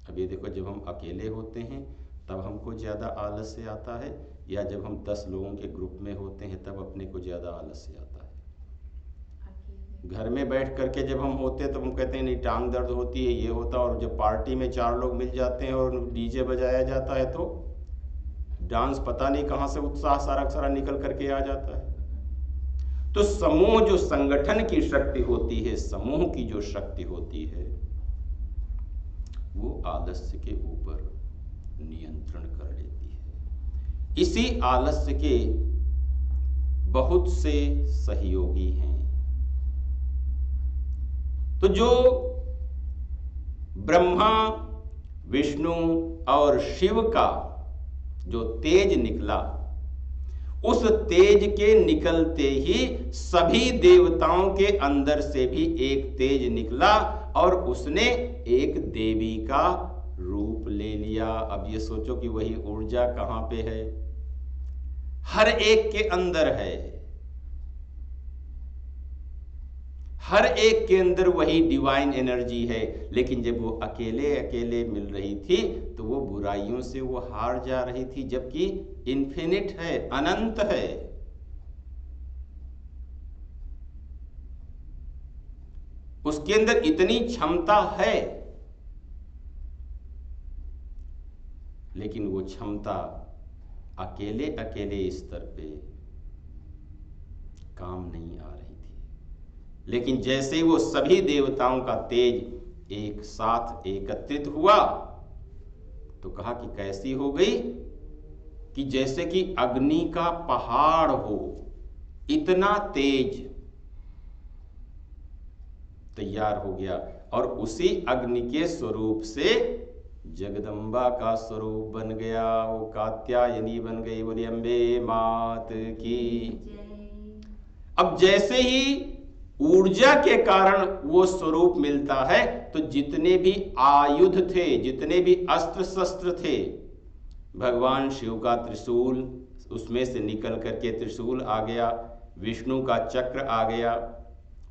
अब ये देखो, जब हम अकेले होते हैं तब हमको ज्यादा आलस्य आता है, या जब हम 10 लोगों के ग्रुप में होते हैं तब अपने को ज्यादा आलस्य आता है? घर में बैठ करके जब हम होते हैं तो हम कहते हैं नहीं टांग दर्द होती है, ये होता है। और जब पार्टी में 4 लोग मिल जाते हैं और डीजे बजाया जाता है तो डांस, पता नहीं कहां से उत्साह सारा सारा निकल करके आ जाता है। तो समूह, जो संगठन की शक्ति होती है, समूह की जो शक्ति होती है, वो आलस्य के ऊपर नियंत्रण कर लेती है। इसी आलस्य के बहुत से सहयोगी हैं। तो जो ब्रह्मा, विष्णु और शिव का जो तेज निकला, उस तेज के निकलते ही सभी देवताओं के अंदर से भी एक तेज निकला और उसने एक देवी का रूप ले लिया। अब ये सोचो कि वही ऊर्जा कहां पे है? हर एक के अंदर है। हर एक के अंदर वही डिवाइन एनर्जी है। लेकिन जब वो अकेले अकेले मिल रही थी तो वो बुराइयों से वो हार जा रही थी, जबकि इन्फिनिट है, अनंत है। उसके अंदर इतनी क्षमता है, लेकिन वो क्षमता अकेले अकेले स्तर पे काम नहीं आ रही थी। लेकिन जैसे ही वो सभी देवताओं का तेज एक साथ एकत्रित हुआ तो कहा कि कैसी हो गई कि जैसे कि अग्नि का पहाड़ हो, इतना तेज तैयार हो गया। और उसी अग्नि के स्वरूप से जगदम्बा का स्वरूप बन गया, वो कात्यायनी बन गई। बोली अम्बे मात की। अब जैसे ही ऊर्जा के कारण वो स्वरूप मिलता है, तो जितने भी आयुध थे, जितने भी अस्त्र शस्त्र थे, भगवान शिव का त्रिशूल, उसमें से निकल करके त्रिशूल आ गया, विष्णु का चक्र आ गया,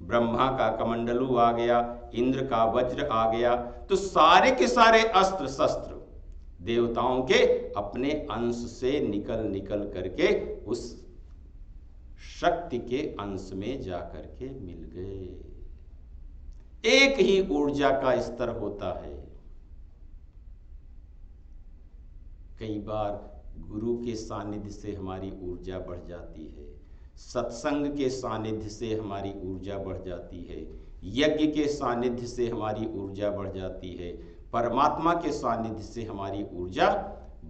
ब्रह्मा का कमंडलू आ गया, इंद्र का वज्र आ गया। तो सारे के सारे अस्त्र शस्त्र देवताओं के अपने अंश से निकल निकल करके उस शक्ति के अंश में जाकर के मिल गए। एक ही ऊर्जा का स्तर होता है। कई बार गुरु के सानिध्य से हमारी ऊर्जा बढ़ जाती है, सत्संग के सानिध्य से हमारी ऊर्जा बढ़ जाती है, यज्ञ के सानिध्य से हमारी ऊर्जा बढ़ जाती है, परमात्मा के सानिध्य से हमारी ऊर्जा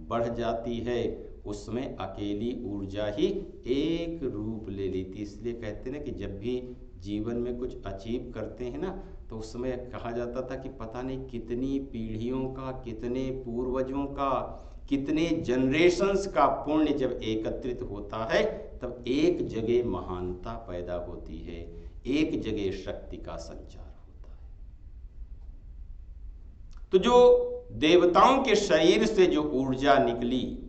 बढ़ जाती है। उसमें अकेली ऊर्जा ही एक रूप ले लेती। इसलिए कहते हैं ना कि जब भी जीवन में कुछ अचीव करते हैं ना, तो उस समय कहा जाता था कि पता नहीं कितनी पीढ़ियों का, कितने पूर्वजों का, कितने जनरेशन्स का पुण्य जब एकत्रित होता है, तब एक जगह महानता पैदा होती है, एक जगह शक्ति का संचार होता है। तो जो देवताओं के शरीर से जो ऊर्जा निकली,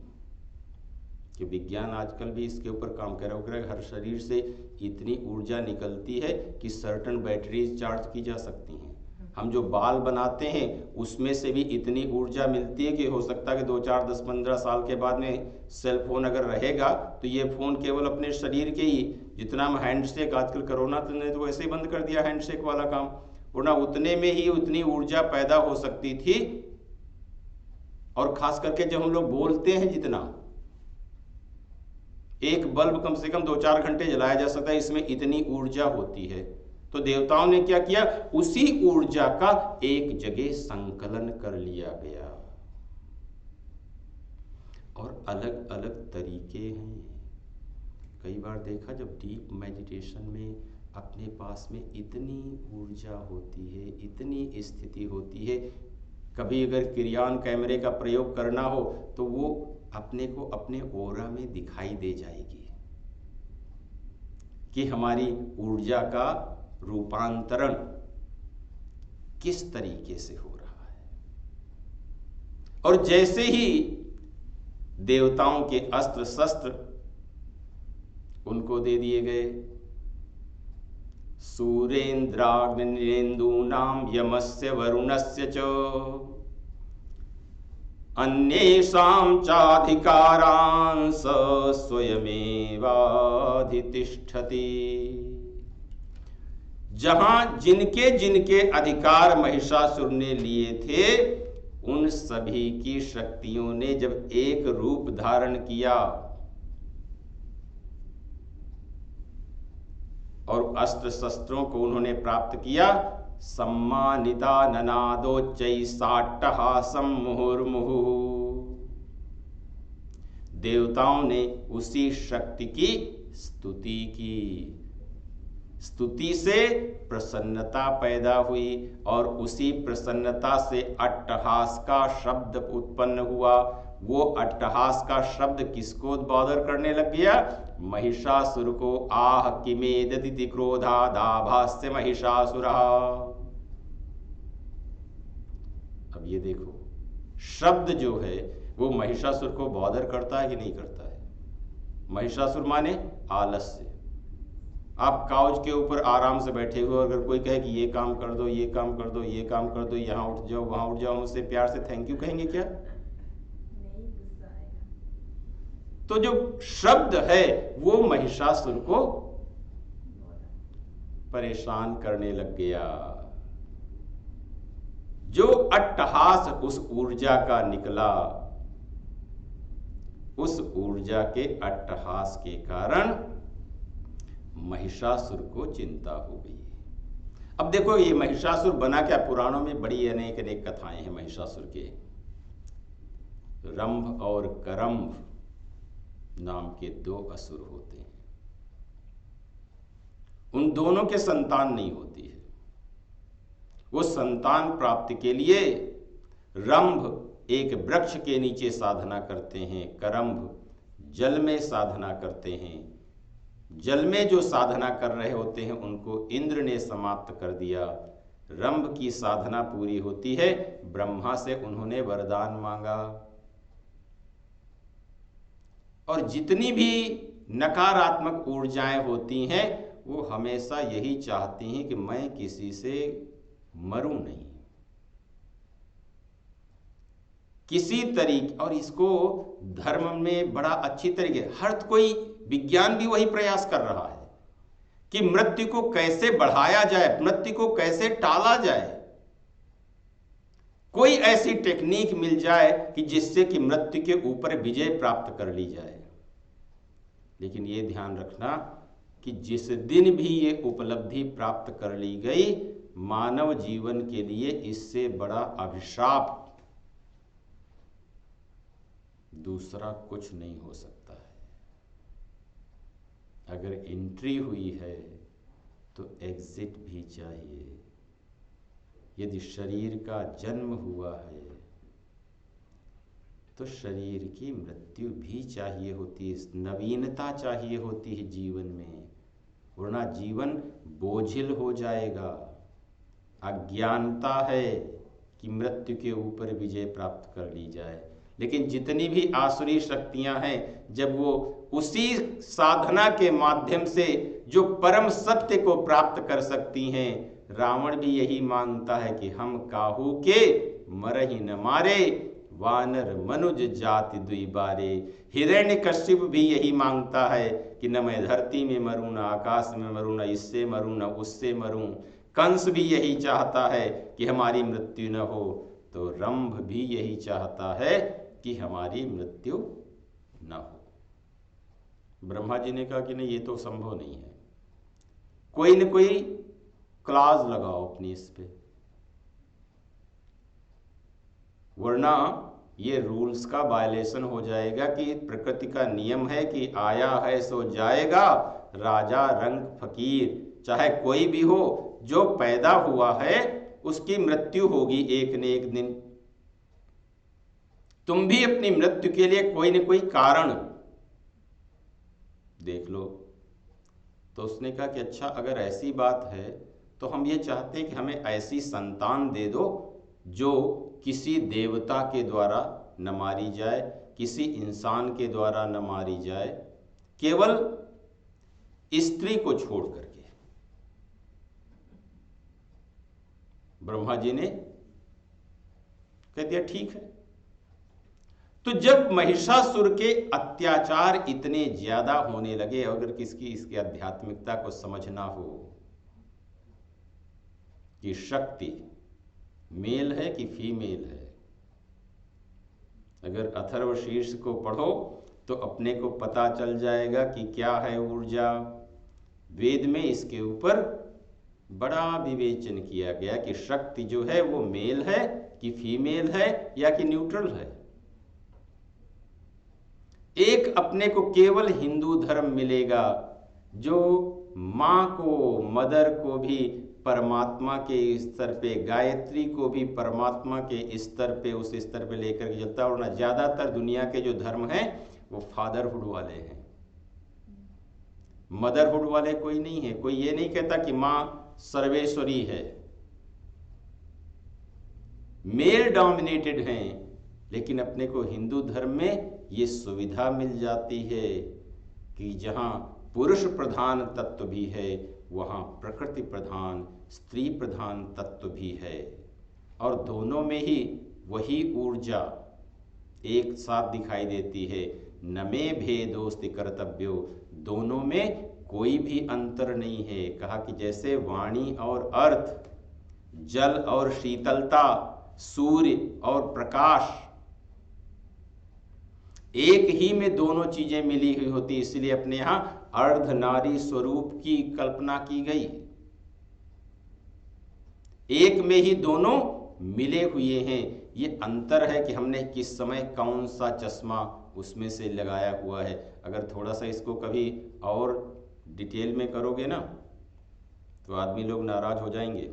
कि विज्ञान आजकल भी इसके ऊपर काम कर रहा है, हर शरीर से इतनी ऊर्जा निकलती है कि सर्टन बैटरीज चार्ज की जा सकती हैं। हम जो बाल बनाते हैं उसमें से भी इतनी ऊर्जा मिलती है कि हो सकता है कि 2, 4, 10, 15 साल के बाद में सेल फोन अगर रहेगा तो ये फोन केवल अपने शरीर के ही, जितना हम हैंडशेक, आजकल कोरोना ने तो वैसे ही बंद कर दिया हैंडशेक वाला काम, वरना उतने में ही उतनी ऊर्जा पैदा हो सकती थी। और खास करके जब हम लोग बोलते हैं, जितना एक बल्ब कम से कम 2-4 घंटे जलाया जा सकता है, इसमें इतनी ऊर्जा होती है। तो देवताओं ने क्या किया, उसी ऊर्जा का एक जगह संकलन कर लिया गया। और अलग अलग तरीके हैं। कई बार देखा, जब डीप मेडिटेशन में अपने पास में इतनी ऊर्जा होती है, इतनी स्थिति होती है, कभी अगर क्रियान कैमरे का प्रयोग करना हो तो वो अपने को अपने ओरा में दिखाई दे जाएगी कि हमारी ऊर्जा का रूपांतरण किस तरीके से हो रहा है। और जैसे ही देवताओं के अस्त्र शस्त्र उनको दे दिए गए, सूरेन्द्राग्निरेन्दूनां यमस्य वरुणस्य च अन्येषां चाधिकारांस स्वयमेवाधितिष्ठति। जहां जिनके जिनके अधिकार महिषासुर ने लिए थे, उन सभी की शक्तियों ने जब एक रूप धारण किया और अस्त्र शस्त्रों को उन्होंने प्राप्त किया, सम्मानिता ननादोच्चैसाट्टहासं मुहुर्मुहुः। देवताओं ने उसी शक्ति की स्तुति की। स्तुति से प्रसन्नता पैदा हुई और उसी प्रसन्नता से अट्टहास का शब्द उत्पन्न हुआ। वो अट्टहास का शब्द किसको बॉदर करने लग गया? महिषासुर को। आह किमेदति क्रोधादाभास्य महिषासुरः। अब ये देखो, शब्द जो है वो महिषासुर को बॉदर करता है कि नहीं करता है? महिषासुर माने आलस्य। आप काउच के ऊपर आराम से बैठे हुए, अगर कोई कहे कि ये काम कर दो, ये काम कर दो, ये काम कर दो, यहाँ उठ जाओ, वहां उठ जाओ, उससे प्यार से थैंक यू कहेंगे क्या? नहीं, गुस्सा आएगा। तो जो शब्द है वो महिषासुर को परेशान करने लग गया। जो अट्टहास उस ऊर्जा का निकला, उस ऊर्जा के अट्टहास के कारण महिषासुर को चिंता हो गई। अब देखो, ये महिषासुर बना क्या? पुराणों में बड़ी अनेक अनेक कथाएं हैं महिषासुर के। रंभ और करंभ नाम के दो असुर होते हैं। उन दोनों के संतान नहीं होती है। वो संतान प्राप्ति के लिए रंभ एक वृक्ष के नीचे साधना करते हैं, करंभ जल में साधना करते हैं। जल में जो साधना कर रहे होते हैं उनको इंद्र ने समाप्त कर दिया। रंभ की साधना पूरी होती है, ब्रह्मा से उन्होंने वरदान मांगा। और जितनी भी नकारात्मक ऊर्जाएं होती हैं वो हमेशा यही चाहती हैं कि मैं किसी से मरूं नहीं, किसी तरीके। और इसको धर्म में बड़ा अच्छी तरीके, हर कोई विज्ञान भी वही प्रयास कर रहा है कि मृत्यु को कैसे बढ़ाया जाए, मृत्यु को कैसे टाला जाए, कोई ऐसी टेक्निक मिल जाए कि जिससे कि मृत्यु के ऊपर विजय प्राप्त कर ली जाए। लेकिन ये ध्यान रखना कि जिस दिन भी ये उपलब्धि प्राप्त कर ली गई, मानव जीवन के लिए इससे बड़ा अभिशाप दूसरा कुछ नहीं हो सकता है। अगर एंट्री हुई है तो एग्जिट भी चाहिए। यदि शरीर का जन्म हुआ है तो शरीर की मृत्यु भी चाहिए होती है, नवीनता चाहिए होती है जीवन में, वरना जीवन बोझिल हो जाएगा। अज्ञानता है कि मृत्यु के ऊपर विजय प्राप्त कर ली जाए। लेकिन जितनी भी आसुरी शक्तियां हैं, जब वो उसी साधना के माध्यम से जो परम सत्य को प्राप्त कर सकती हैं, रावण भी यही मांगता है कि हम काहू के मरहि न मारे, वानर मनुज जाति दुई बारे। हिरण्यकश्यप भी यही मांगता है कि न मैं धरती में मरूं, न आकाश में मरूं, न इससे मरूं, न उससे मरूं। कंस भी यही चाहता है कि हमारी मृत्यु न हो, तो रंभ भी यही चाहता है कि हमारी मृत्यु न हो। ब्रह्मा जी ने कहा कि नहीं, ये तो संभव नहीं है, कोई न कोई क्लॉज लगाओ अपनी इस पे, वरना ये रूल्स का वायलेशन हो जाएगा कि प्रकृति का नियम है कि आया है सो जाएगा, राजा रंग फकीर। चाहे कोई भी हो, जो पैदा हुआ है उसकी मृत्यु होगी एक न एक दिन। तुम भी अपनी मृत्यु के लिए कोई न कोई कारण देख लो। तो उसने कहा कि अच्छा, अगर ऐसी बात है तो हम ये चाहते हैं कि हमें ऐसी संतान दे दो जो किसी देवता के द्वारा न मारी जाए, किसी इंसान के द्वारा न मारी जाए, केवल स्त्री को छोड़ करके। ब्रह्मा जी ने कह दिया ठीक है। तो जब महिषासुर के अत्याचार इतने ज्यादा होने लगे, अगर किसकी इसकी आध्यात्मिकता को समझना हो कि शक्ति मेल है कि फीमेल है, अगर अथर्वशीर्ष को पढ़ो तो अपने को पता चल जाएगा कि क्या है ऊर्जा। वेद में इसके ऊपर बड़ा विवेचन किया गया कि शक्ति जो है वो मेल है कि फीमेल है या कि न्यूट्रल है। एक अपने को केवल हिंदू धर्म मिलेगा जो मां को, मदर को भी परमात्मा के स्तर पे, गायत्री को भी परमात्मा के स्तर पे, उस स्तर पे लेकर के चलता है। और ना ज्यादातर दुनिया के जो धर्म हैं वो फादरहुड वाले हैं, मदरहुड वाले कोई नहीं है। कोई ये नहीं कहता कि मां सर्वेश्वरी है, मेल डोमिनेटेड हैं। लेकिन अपने को हिंदू धर्म में ये सुविधा मिल जाती है कि जहां पुरुष प्रधान तत्व भी है वहां प्रकृति प्रधान, स्त्री प्रधान तत्व भी है, और दोनों में ही वही ऊर्जा एक साथ दिखाई देती है। न में भेदोस्ति कर्तव्यो, दोनों में कोई भी अंतर नहीं है। कहा कि जैसे वाणी और अर्थ, जल और शीतलता, सूर्य और प्रकाश, एक ही में दोनों चीजें मिली हुई होती, इसलिए अपने यहां अर्धनारी स्वरूप की कल्पना की गई। एक में ही दोनों मिले हुए हैं। ये अंतर है कि हमने किस समय कौन सा चश्मा उसमें से लगाया हुआ है। अगर थोड़ा सा इसको कभी और डिटेल में करोगे ना तो आदमी लोग नाराज हो जाएंगे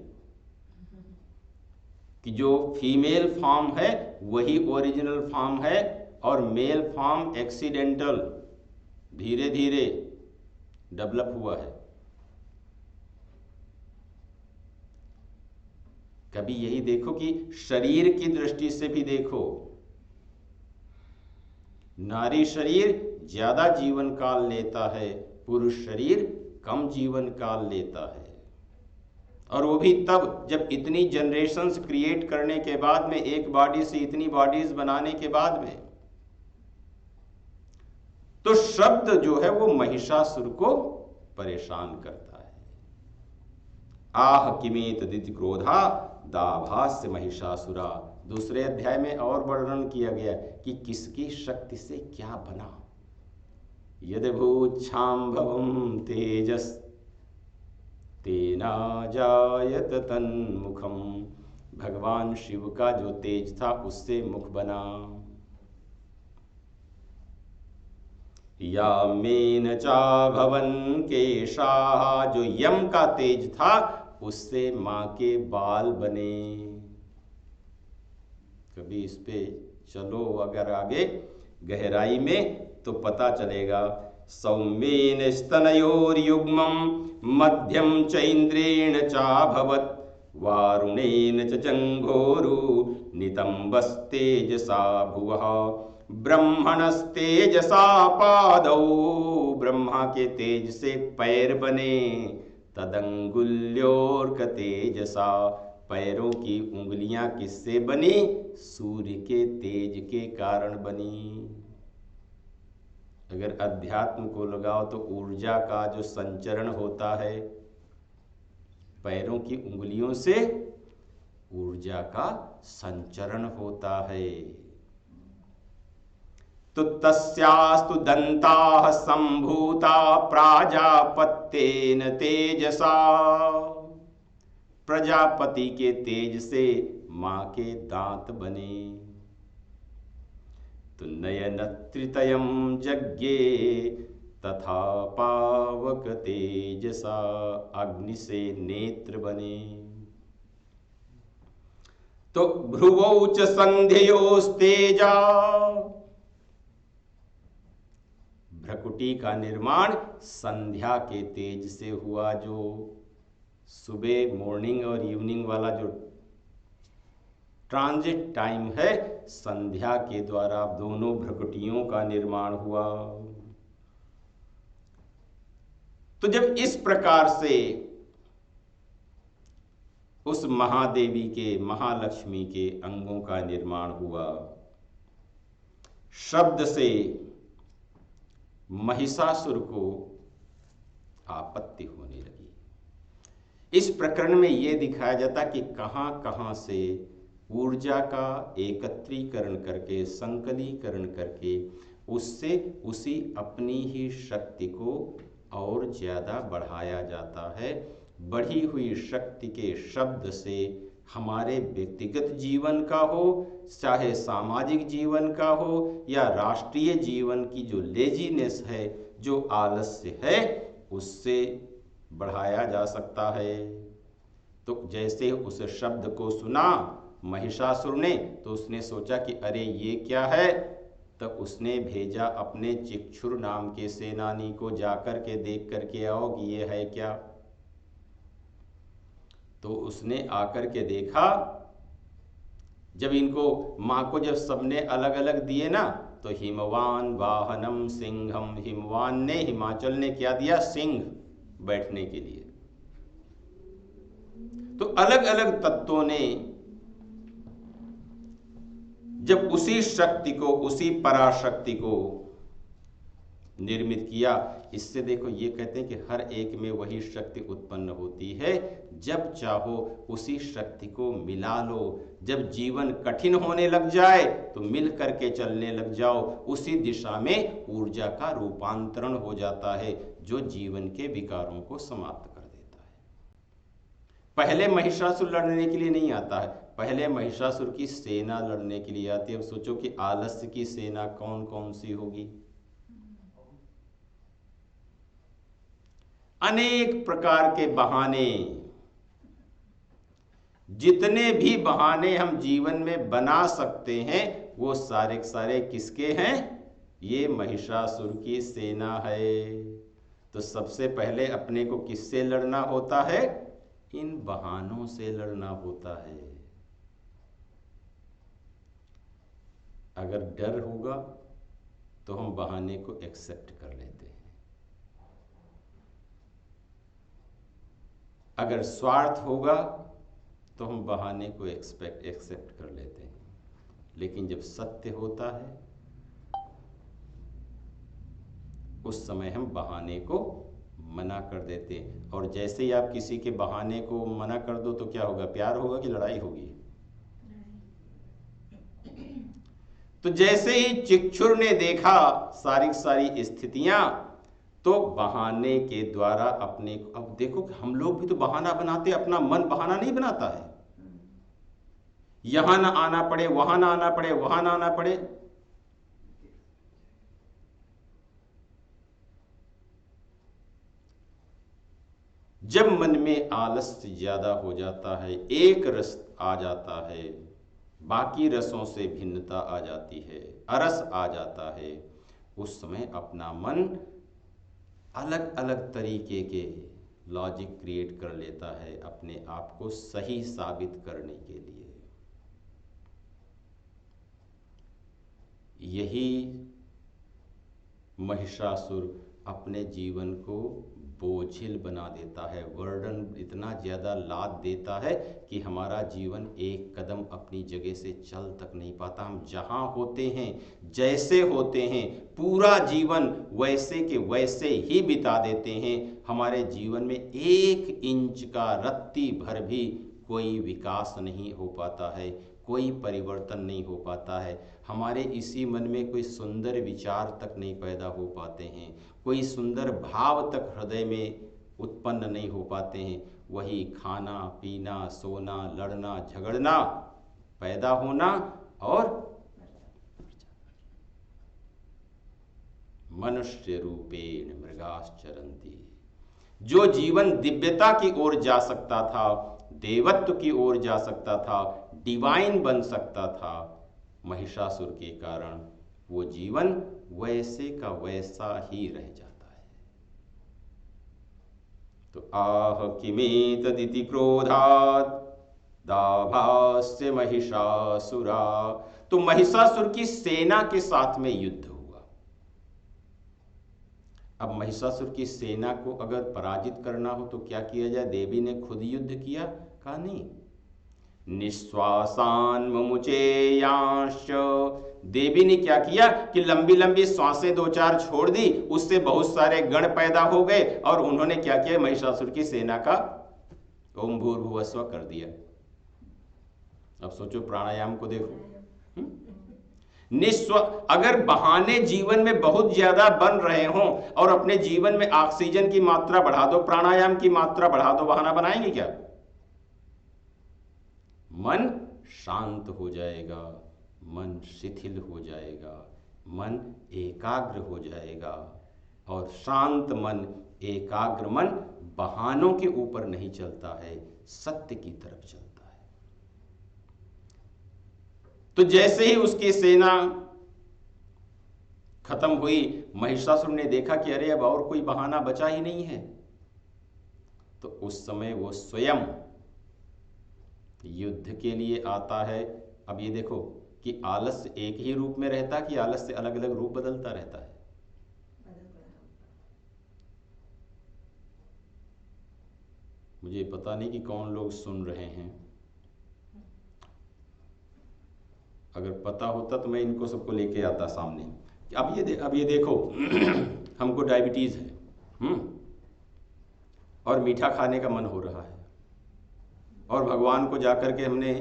कि जो फीमेल फॉर्म है वही ओरिजिनल फॉर्म है और मेल फॉर्म एक्सीडेंटल धीरे धीरे डेवलप हुआ है। कभी यही देखो कि शरीर की दृष्टि से भी देखो, नारी शरीर ज्यादा जीवन काल लेता है, पुरुष शरीर कम जीवन काल लेता है। और वो भी तब जब इतनी जनरेशंस क्रिएट करने के बाद में, एक बॉडी से इतनी बॉडीज बनाने के बाद में। तो शब्द जो है वो महिषासुर को परेशान करता है। आह किमेत दिति क्रोधा दाभास्य महिषासुरा। दूसरे अध्याय में और वर्णन किया गया कि किसकी शक्ति से क्या बना। यद्भूच्छाम्भवं तेजस तेना जायत तन्मुखम। भगवान शिव का जो तेज था उससे मुख बना। या मेन चा भवन केशाः, जो यम का तेज था उससे मां के बाल बने। कभी इस पे चलो अगर आगे गहराई में तो पता चलेगा। सौम्येन स्तनयोर्युग्मं मध्यम चैन्द्रेण चाभवत् वारुणेन च जंघोरु नितंबस्तेजसा भुवः। ब्रह्मणस्तेजसा पादौ, ब्रह्मा के तेज से पैर बने। तदंगुल्योर्क तेजसा, पैरों की उंगलियां किससे बनी? सूर्य के तेज के कारण बनी। अगर अध्यात्म को लगाओ तो ऊर्जा का जो संचरण होता है पैरों की उंगलियों से, ऊर्जा का संचरण होता है। तो तस्यास्तु दंताः संभूता प्राजापत्येन तेजसा। प्रजापति के तेज से मां के दांत बने। तो नयन त्रितयम जज्ञे तथा पावक तेजसा, अग्नि से नेत्र बने। तो भ्रुवौ च संध्ययोस्तेजा, भ्रकुटी का निर्माण संध्या के तेज से हुआ। जो सुबह मॉर्निंग और इवनिंग वाला जो ट्रांजिट टाइम है, संध्या के द्वारा दोनों भ्रकुटियों का निर्माण हुआ। तो जब इस प्रकार से उस महादेवी के, महालक्ष्मी के अंगों का निर्माण हुआ, शब्द से महिषासुर को आपत्ति होने लगी। इस प्रकरण में यह दिखाया जाता कि कहां कहां से ऊर्जा का एकत्रीकरण करके, संकलीकरण करके, उससे उसी अपनी ही शक्ति को और ज्यादा बढ़ाया जाता है। बढ़ी हुई शक्ति के शब्द से हमारे व्यक्तिगत जीवन का हो, चाहे सामाजिक जीवन का हो, या राष्ट्रीय जीवन की जो लेजीनेस है, जो आलस्य है, उससे बढ़ाया जा सकता है। तो जैसे उस शब्द को सुना महिषासुर ने, तो उसने सोचा कि अरे ये क्या है। तब उसने भेजा अपने चिक्षुर नाम के सेनानी को, जाकर के देख करके आओ कि ये है क्या। तो उसने आकर के देखा, जब इनको मां को जब सबने अलग अलग दिए ना, तो हिमवान वाहनम सिंहम, हिमवान ने, हिमाचल ने क्या दिया? सिंह बैठने के लिए। तो अलग अलग तत्वों ने जब उसी शक्ति को, उसी पराशक्ति को निर्मित किया। इससे देखो ये कहते हैं कि हर एक में वही शक्ति उत्पन्न होती है। जब चाहो उसी शक्ति को मिला लो। जब जीवन कठिन होने लग जाए तो मिल करके चलने लग जाओ। उसी दिशा में ऊर्जा का रूपांतरण हो जाता है, जो जीवन के विकारों को समाप्त कर देता है। पहले महिषासुर लड़ने के लिए नहीं आता है, पहले महिषासुर की सेना लड़ने के लिए आती है। अब सोचो कि आलस्य की सेना कौन कौन सी होगी। अनेक प्रकार के बहाने, जितने भी बहाने हम जीवन में बना सकते हैं वो सारे के सारे किसके हैं? ये महिषासुर की सेना है। तो सबसे पहले अपने को किससे लड़ना होता है? इन बहानों से लड़ना होता है। अगर डर होगा तो हम बहाने को एक्सेप्ट कर लेते हैं, अगर स्वार्थ होगा तो हम बहाने को एक्सेप्ट कर लेते हैं, लेकिन जब सत्य होता है उस समय हम बहाने को मना कर देते हैं। और जैसे ही आप किसी के बहाने को मना कर दो तो क्या होगा? प्यार होगा कि लड़ाई होगी? तो जैसे ही चिक्षुर ने देखा सारी स्थितियां, तो बहाने के द्वारा अपने को, अब देखो कि हम लोग भी तो बहाना बनाते, अपना मन बहाना नहीं बनाता है। यहां ना आना पड़े, वहां ना आना पड़े, वहां ना आना पड़े। जब मन में आलस्य ज्यादा हो जाता है, एक रस आ जाता है, बाकी रसों से भिन्नता आ जाती है, अरस आ जाता है, उस समय अपना मन अलग अलग तरीके के लॉजिक क्रिएट कर लेता है अपने आप को सही साबित करने के लिए। यही महिषासुर अपने जीवन को बोझिल बना देता है, वर्डन इतना ज़्यादा लाद देता है कि हमारा जीवन एक कदम अपनी जगह से चल तक नहीं पाता। हम जहाँ होते हैं, जैसे होते हैं, पूरा जीवन वैसे के वैसे ही बिता देते हैं। हमारे जीवन में 1 इंच का रत्ती भर भी कोई विकास नहीं हो पाता है, कोई परिवर्तन नहीं हो पाता है। हमारे इसी मन में कोई सुंदर विचार तक नहीं पैदा हो पाते हैं, कोई सुंदर भाव तक हृदय में उत्पन्न नहीं हो पाते हैं। वही खाना पीना, सोना, लड़ना झगड़ना, पैदा होना और मनुष्य रूपेण मृगाश्चरन्ति। जो जीवन दिव्यता की ओर जा सकता था, देवत्व की ओर जा सकता था, डिवाइन बन सकता था, महिषासुर के कारण वो जीवन वैसे का वैसा ही रह जाता है। तो आह किमेतदिति क्रोधात् दाभास्य महिषासुरा। तो महिषासुर की सेना के साथ में युद्ध हुआ। अब महिषासुर की सेना को अगर पराजित करना हो तो क्या किया जाए? देवी ने खुद युद्ध किया? कहा नहीं। निश्वासान मुमुचेयांश। देवी ने क्या किया कि लंबी लंबी श्वासें 2-4 छोड़ दी, उससे बहुत सारे गण पैदा हो गए और उन्होंने क्या किया? महिषासुर की सेना का ओम भूर्भुवः स्वः कर दिया। अब सोचो, प्राणायाम को देखो। अगर बहाने जीवन में बहुत ज्यादा बन रहे हों और अपने जीवन में ऑक्सीजन की मात्रा बढ़ा दो, प्राणायाम की मात्रा बढ़ा दो, बहाना बनाएंगे क्या? मन शांत हो जाएगा, मन शिथिल हो जाएगा, मन एकाग्र हो जाएगा। और शांत मन, एकाग्र मन बहानों के ऊपर नहीं चलता है, सत्य की तरफ चलता है। तो जैसे ही उसकी सेना खत्म हुई, महिषासुर ने देखा कि अरे अब और कोई बहाना बचा ही नहीं है। तो उस समय वो स्वयं युद्ध के लिए आता है। अब ये देखो कि आलस्य एक ही रूप में रहता कि आलस्य अलग अलग रूप बदलता रहता है। मुझे पता नहीं कि कौन लोग सुन रहे हैं, अगर पता होता तो मैं इनको सबको लेके आता सामने। अब ये देखो हमको डायबिटीज है, और मीठा खाने का मन हो रहा है, और भगवान को जाकर के हमने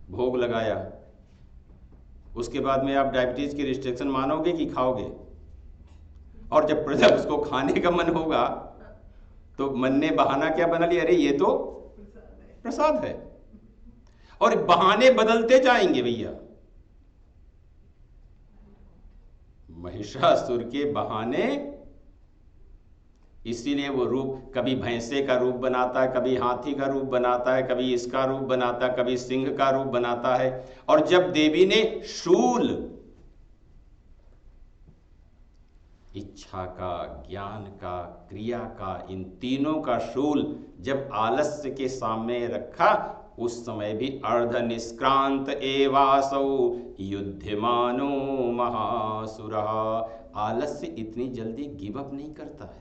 भोग लगाया। उसके बाद में आप डायबिटीज की रिस्ट्रिक्शन मानोगे कि खाओगे? और जब उसको खाने का मन होगा तो मन ने बहाना क्या बना लिया? अरे ये तो प्रसाद है। और बहाने बदलते जाएंगे भैया। महिषासुर के बहाने, इसीलिए वो रूप कभी भैंसे का रूप बनाता है, कभी हाथी का रूप बनाता है, कभी इसका रूप बनाता है, कभी सिंह का रूप बनाता है। और जब देवी ने शूल, इच्छा का, ज्ञान का, क्रिया का, इन तीनों का शूल जब आलस्य के सामने रखा, उस समय भी अर्ध निष्क्रांत एवासौ युध्यमानो महासुरः। आलस्य इतनी जल्दी गिव अप नहीं करता है,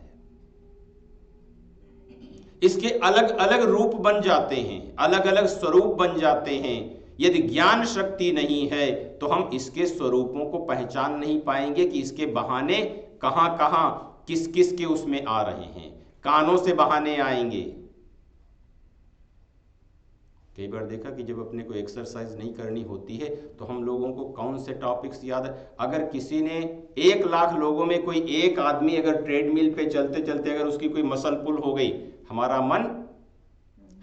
इसके अलग अलग रूप बन जाते हैं, अलग अलग स्वरूप बन जाते हैं। यदि ज्ञान शक्ति नहीं है तो हम इसके स्वरूपों को पहचान नहीं पाएंगे कि इसके बहाने कहां कहां किस किस के उसमें आ रहे हैं। कानों से बहाने आएंगे। कई बार देखा कि जब अपने को एक्सरसाइज नहीं करनी होती है तो हम लोगों को कौन से टॉपिक्स याद है। अगर किसी ने 1 लाख लोगों में कोई एक आदमी अगर ट्रेडमिल पे चलते चलते अगर उसकी कोई मसल पुल हो गई, हमारा मन,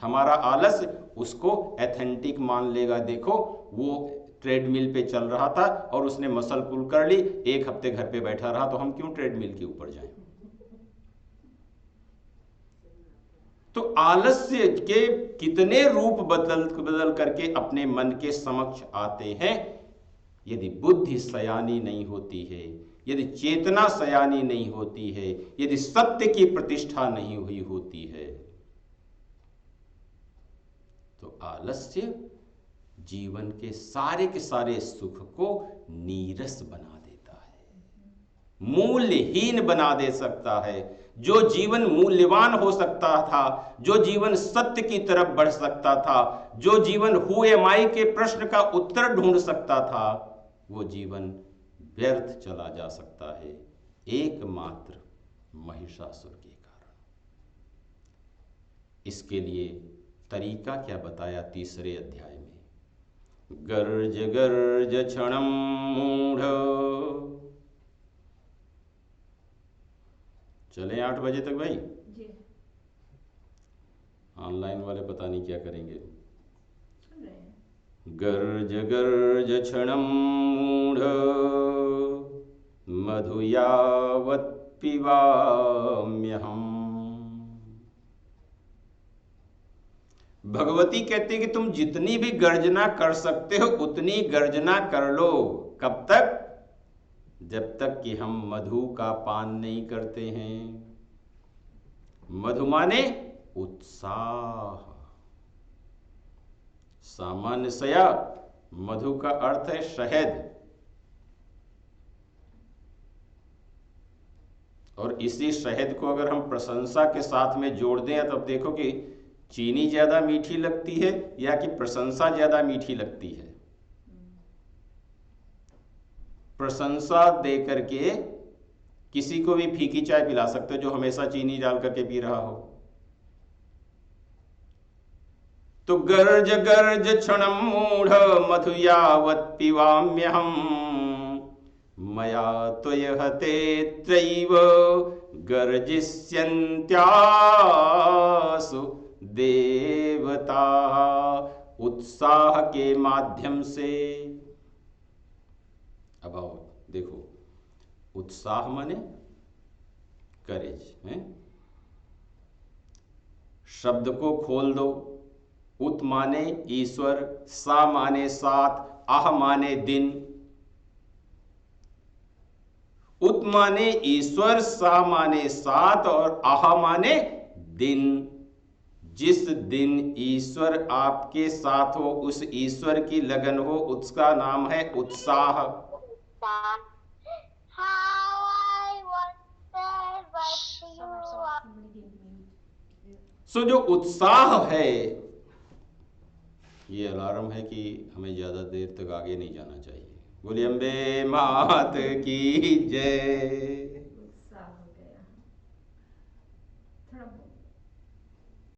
हमारा आलस्य उसको एथेंटिक मान लेगा। देखो वो ट्रेडमिल पे चल रहा था और उसने मसल पुल कर ली, 1 हफ्ते घर पे बैठा रहा, तो हम क्यों ट्रेडमिल के ऊपर जाएं। तो आलस्य के कितने रूप बदल करके अपने मन के समक्ष आते हैं। यदि बुद्धि सयानी नहीं होती है, यदि चेतना सयानी नहीं होती है, यदि सत्य की प्रतिष्ठा नहीं हुई होती है, तो आलस्य जीवन के सारे सुख को नीरस बना देता है, मूल्यहीन बना दे सकता है। जो जीवन मूल्यवान हो सकता था, जो जीवन सत्य की तरफ बढ़ सकता था, जो जीवन हु एम आई के प्रश्न का उत्तर ढूंढ सकता था, वो जीवन व्यर्थ चला जा सकता है एकमात्र महिषासुर के कारण। इसके लिए तरीका क्या बताया 3रे अध्याय में, गर्ज गर्ज क्षणम मूढ़। चलें 8 बजे तक भाई जी। ऑनलाइन वाले पता नहीं क्या करेंगे। सुन रहे हैं। गर्ज गर्ज क्षणम मूढ़ मधु यावत् पिबाम्यहम्। भगवती कहते हैं कि तुम जितनी भी गर्जना कर सकते हो उतनी गर्जना कर लो। कब तक? जब तक कि हम मधु का पान नहीं करते हैं। मधु माने उत्साह। सामान्यतया मधु का अर्थ है शहद, और इसी शहद को अगर हम प्रशंसा के साथ में जोड़ दें तब देखो कि चीनी ज्यादा मीठी लगती है या कि प्रशंसा ज्यादा मीठी लगती है। प्रशंसा दे करके किसी को भी फीकी चाय पिला सकते हो जो हमेशा चीनी डाल करके पी रहा हो। तो गर्ज गर्ज क्षणम मूढ़ मधु यावत् पिबाम्यहम् मया त्वयहते त्रैव गर्जिष्यन्त्यासु देवता। उत्साह के माध्यम से, अब आओ देखो, उत्साह माने करेज है। शब्द को खोल दो। उत माने ईश्वर, सा माने साथ, आह माने दिन। उत माने ईश्वर, सा माने साथ और आह माने दिन। जिस दिन ईश्वर आपके साथ हो, उस ईश्वर की लगन हो, उसका नाम है उत्साह। सो जो उत्साह है, ये अलार्म है कि हमें ज्यादा देर तक आगे नहीं जाना चाहिए। बोलिए अम्बे मात की जय। उत्साह हो गया थोड़ा।